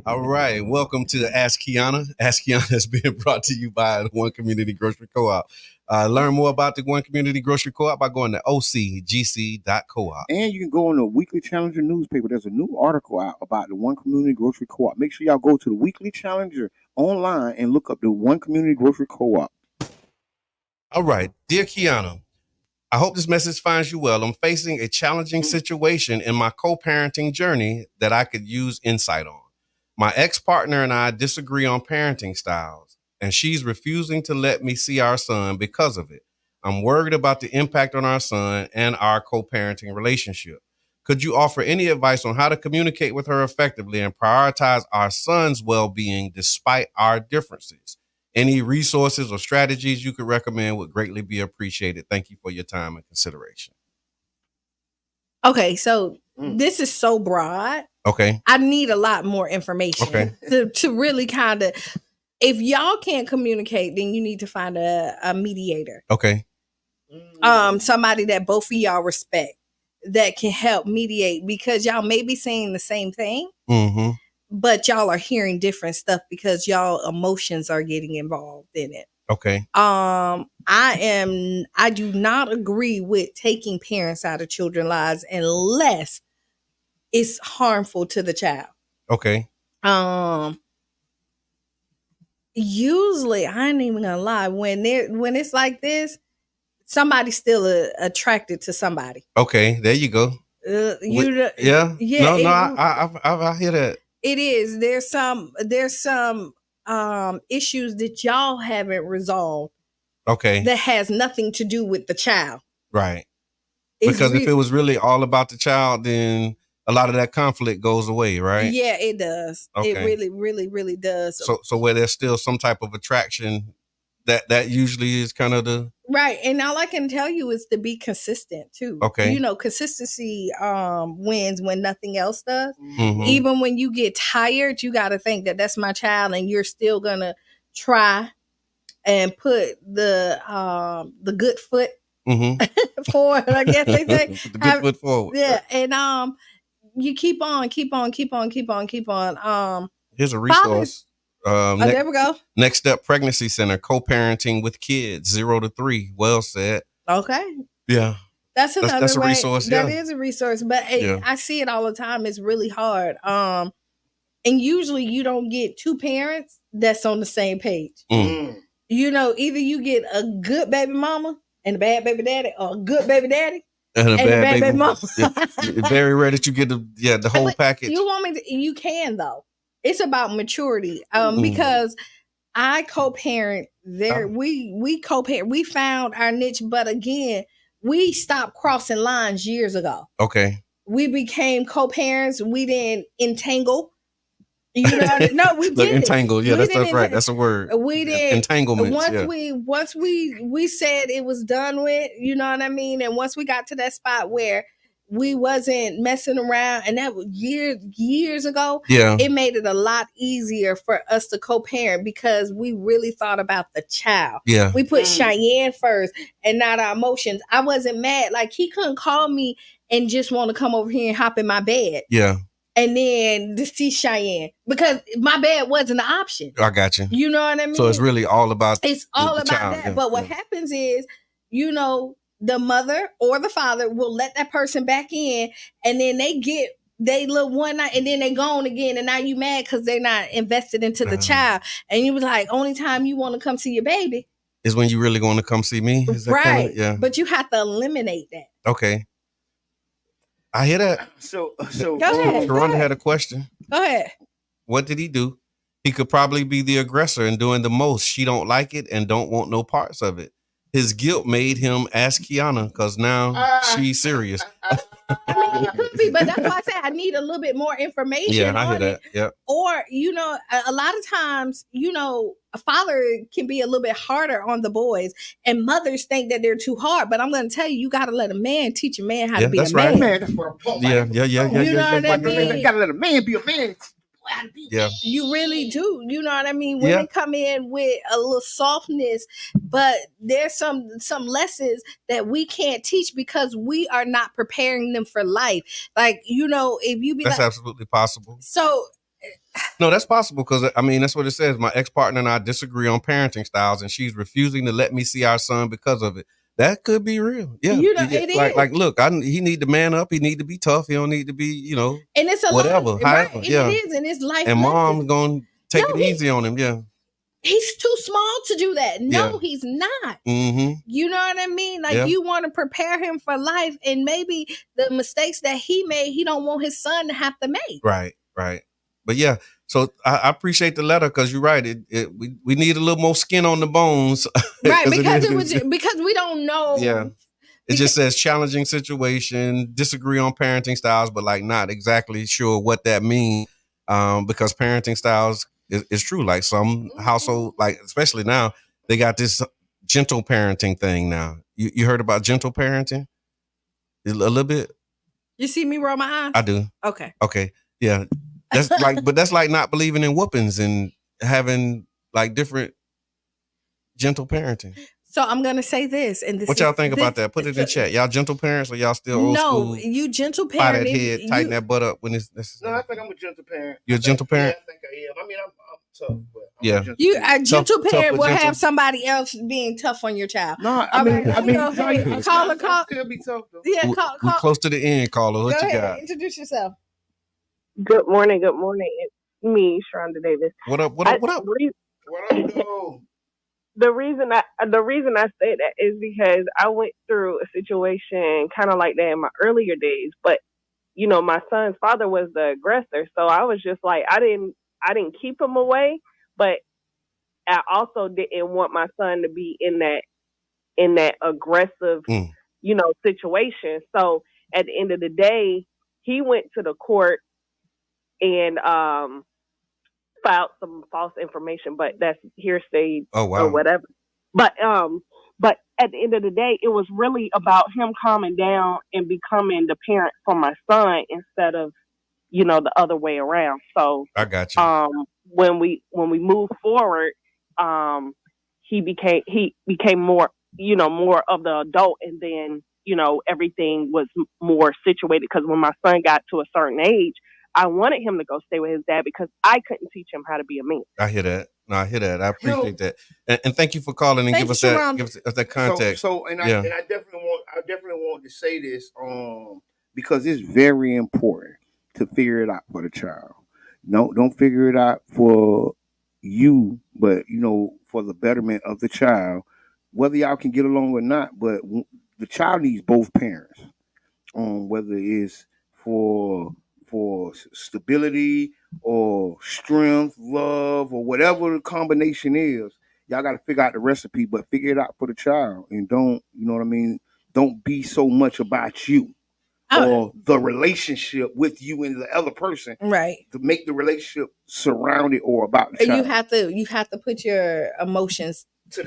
All right, welcome to Ask Qiana. Ask Qiana is being brought to you by the One Community Grocery Co-op. Learn more about the One Community Grocery Co-op by going to ocgc.coop. And you can go on the Weekly Challenger newspaper. There's a new article out about the One Community Grocery Co-op. Make sure y'all go to the Weekly Challenger online and look up the One Community Grocery Co-op. All right, dear Qiana, I hope this message finds you well. I'm facing a challenging situation in my co-parenting journey that I could use insight on. My ex-partner and I disagree on parenting styles, and she's refusing to let me see our son because of it. I'm worried about the impact on our son and our co-parenting relationship. Could you offer any advice on how to communicate with her effectively and prioritize our son's well-being despite our differences? Any resources or strategies you could recommend would greatly be appreciated. Thank you for your time and consideration. Okay, so this is so broad. Okay. I need a lot more information to really kind of, if y'all can't communicate, then you need to find a mediator. Okay. Somebody that both of y'all respect that can help mediate, because y'all may be saying the same thing. Mm-hmm. But y'all are hearing different stuff because y'all emotions are getting involved in it. Okay. I do not agree with taking parents out of children's lives unless it's harmful to the child. Okay. Usually, I ain't even gonna lie, when it's like this, somebody's still attracted to somebody. Okay, there you go. I I hear that. It is. There's some issues that y'all haven't resolved. Okay. That has nothing to do with the child. Right. Because if it was really all about the child, then a lot of that conflict goes away, right? Yeah, it does. Okay. It really, really, really does. So where there's still some type of attraction, that usually is kind of the right. And all I can tell you is to be consistent too. Okay. You know, consistency wins when nothing else does. Mm-hmm. Even when you get tired, you got to think that that's my child, and you're still gonna try and put the good foot forward. I guess they say the good foot forward. Yeah, and you keep on. Here's a resource. There we go. Next Step Pregnancy Center, co-parenting with kids 0 to 3. Well said. Okay. Yeah. That's another that's a resource. That is a resource, but I see it all the time. It's really hard. And usually you don't get two parents that's on the same page. You know, either you get a good baby mama and a bad baby daddy, or a good baby daddy and a bad baby mama. It's very rare that you get the whole package. You want me to, you can though. It's about maturity. Because I co-parent there. We co-parent. We found our niche, but again, we stopped crossing lines years ago. Okay. We became co-parents. We didn't entangle. You know, no, we didn't. Entangle. Yeah, that's right. That's a word. We did entanglement. Once we said it was done with, you know what I mean? And once we got to that spot where we wasn't messing around, and that was years ago, it made it a lot easier for us to co-parent because we really thought about the child. Yeah. We put Cheyenne first and not our emotions. I wasn't mad. Like, he couldn't call me and just want to come over here and hop in my bed. Yeah. And then to see Cheyenne, because my bed wasn't an option. I got you. You know what I mean? So it's really all about the child. that. Yeah, but what happens is, you know, the mother or the father will let that person back in, and then they live one night, and then they gone again, and now you mad because they're not invested into the child. And you was like, only time you want to come see your baby is when you really want to come see me. Is that right? Yeah. But you have to eliminate that. Okay. I hear that. So go ahead. Sharonda had a question. Go ahead. What did he do? He could probably be the aggressor and doing the most. She don't like it and don't want no parts of it. His guilt made him ask Qiana because now she's serious. I mean, it could be, but that's why I said I need a little bit more information. Yeah, I hear that. Yeah. Or, you know, a lot of times, you know, a father can be a little bit harder on the boys, and mothers think that they're too hard. But I'm going to tell you, you got to let a man teach a man how to be a man. Man, that's what I'm talking about. Yeah. You know what I mean? You got to let a man be a man. Yeah, you really do. You know what I mean? Women come in with a little softness, but there's some lessons that we can't teach because we are not preparing them for life. Like, you know, if you be that's absolutely possible. So no, that's possible because I mean that's what it says. My ex-partner and I disagree on parenting styles, and she's refusing to let me see our son because of it. That could be real. Yeah. You know, it is. Like, look, he need to man up. He need to be tough. He don't need to be, you know, and it's a whatever. Lot, however, right? Yeah. It is, and it's life. And mom's going to take it easy on him. Yeah. He's too small to do that. No, he's not. Mm-hmm. You know what I mean? Like, you want to prepare him for life, and maybe the mistakes that he made, he don't want his son to have to make. Right. But yeah, so I appreciate the letter because you're right. We need a little more skin on the bones. Right, because we don't know. Yeah. It just says challenging situation, disagree on parenting styles, but like not exactly sure what that means. Because parenting styles is true. Like some household, like especially now, they got this gentle parenting thing now. You heard about gentle parenting? A little bit? You see me roll my eyes? I do. Okay. Yeah. That's like, but that's like not believing in whoopings and having like different gentle parenting. So I'm gonna say this, and this. What y'all think about that? Put it in chat. Y'all gentle parents or y'all still old school? No, you gentle parent. Tie that head, tighten that butt up when it's necessary. No, I think I'm a gentle parent. You're a gentle parent? Yeah, I think I am. I mean, I'm tough, but you a gentle parent will gentle. have somebody else being tough on your child. No, I mean, call. Still be tough though. Yeah, call. We're close to the end, caller. What Go you ahead, got? introduce yourself. Good morning. It's me, Sharonda Davis. What up? What up, though? The reason I say that is because I went through a situation kind of like that in my earlier days, but my son's father was the aggressor. So I was just like, I didn't keep him away, but I also didn't want my son to be in that aggressive, situation. So at the end of the day, he went to the court and filed some false information, but that's hearsay or whatever. But at the end of the day, it was really about him calming down and becoming the parent for my son instead of, the other way around. So I got you. When we moved forward, he became more, more of the adult, and then, everything was more situated, because when my son got to a certain age, I wanted him to go stay with his dad because I couldn't teach him how to be a man. I hear that. No, I hear that. I appreciate that, and thank you for calling and give us that context. So, I definitely want to say this, because it's very important to figure it out for the child. Don't figure it out for you, but for the betterment of the child, whether y'all can get along or not. But the child needs both parents, whether it's for stability or strength, love, or whatever the combination is. Y'all got to figure out the recipe, but figure it out for the child, and don't be so much about you or the relationship with you and the other person, right? To make the relationship surrounded or about the child. You have to put your emotions to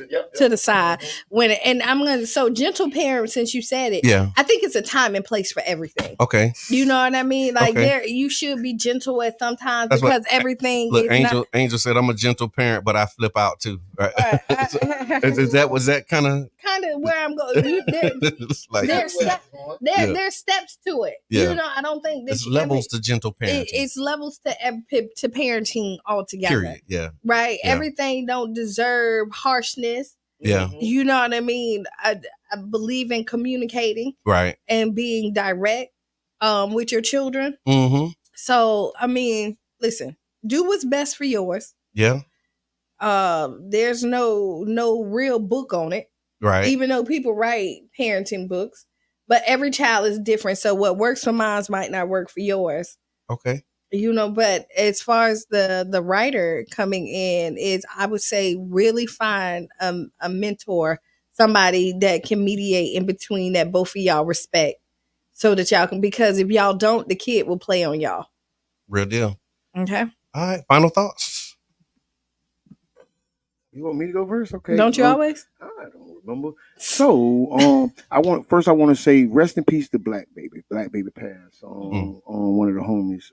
the side. And I'm gonna gentle parent, since you said it, I think it's a time and place for everything. Okay. You know what I mean? Like you should be gentle at sometimes. That's because everything is Angel said I'm a gentle parent, but I flip out too. Right. was that kind of where I'm going? There's steps to it. Yeah. I don't think there's levels to gentle parenting. It's levels to parenting altogether. Period. Yeah. Right. Yeah. Everything don't deserve harshness. Yeah. You know what I mean? I believe in communicating. Right. And being direct with your children. Mm-hmm. So, I mean, listen, do what's best for yours. Yeah. There's no real book on it. Right. Even though people write parenting books, but every child is different. So what works for mine might not work for yours. Okay. But as far as the writer coming in is, I would say, really find a mentor, somebody that can mediate in between, that both of y'all respect, so that y'all can, because if y'all don't, the kid will play on y'all. Real deal. Okay. All right. Final thoughts. You want me to go first? Okay. Don't you always? I don't remember. So, I want to say rest in peace to Black Baby. Black Baby passed. One of the homies,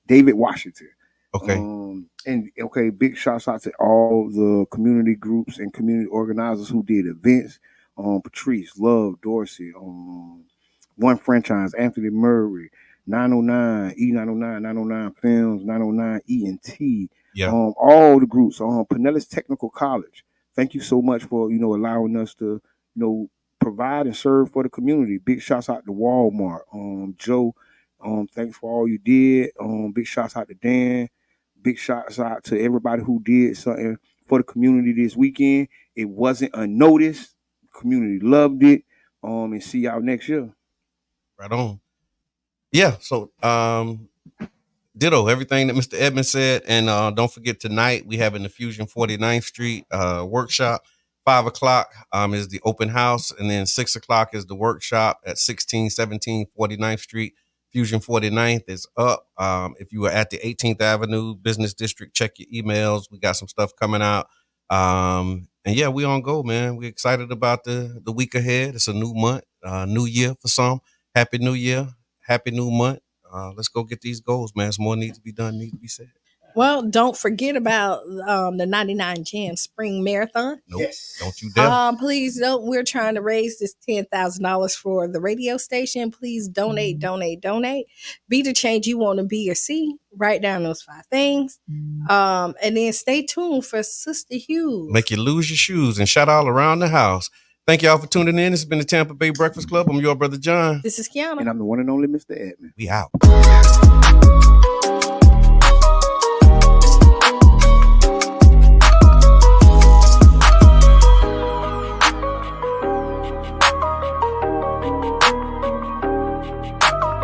David Washington. Okay. Big shouts out to all the community groups and community organizers who did events. Patrice, Love, Dorsey, One Franchise, Anthony Murray, 909, E909, 909 Films, 909 E&T. Yeah. All the groups, Pinellas Technical College. Thank you so much for, allowing us to, provide and serve for the community. Big shouts out to Walmart. Joe, thanks for all you did. Big shouts out to Dan. Big shouts out to everybody who did something for the community this weekend. It wasn't unnoticed. The community loved it. And see y'all next year. Right on. Yeah. So, ditto everything that Mr. Edmonds said, and don't forget, tonight we have in the Fusion 49th Street workshop. 5:00 is the open house, and then 6:00 is the workshop at 1617 49th Street. Fusion 49th is up. If you were at the 18th Avenue Business District, check your emails. We got some stuff coming out. And yeah, we on go, man. We're excited about the week ahead. It's a new month, new year for some. Happy New Year. Happy new month. Let's go get these goals, man. Some more needs to be done, needs to be said. Well, don't forget about the 99 Jam Spring Marathon. Nope. Yes. Don't you dare. Please don't. We're trying to raise this $10,000 for the radio station. Please donate. Be the change you want to be or see. Write down those 5 things. And then stay tuned for Sister Hughes. Make you lose your shoes and shout all around the house. Thank y'all for tuning in. This has been the Tampa Bay Breakfast Club. I'm your brother John. This is Qiana. And I'm the one and only Mr. Edmond. We out.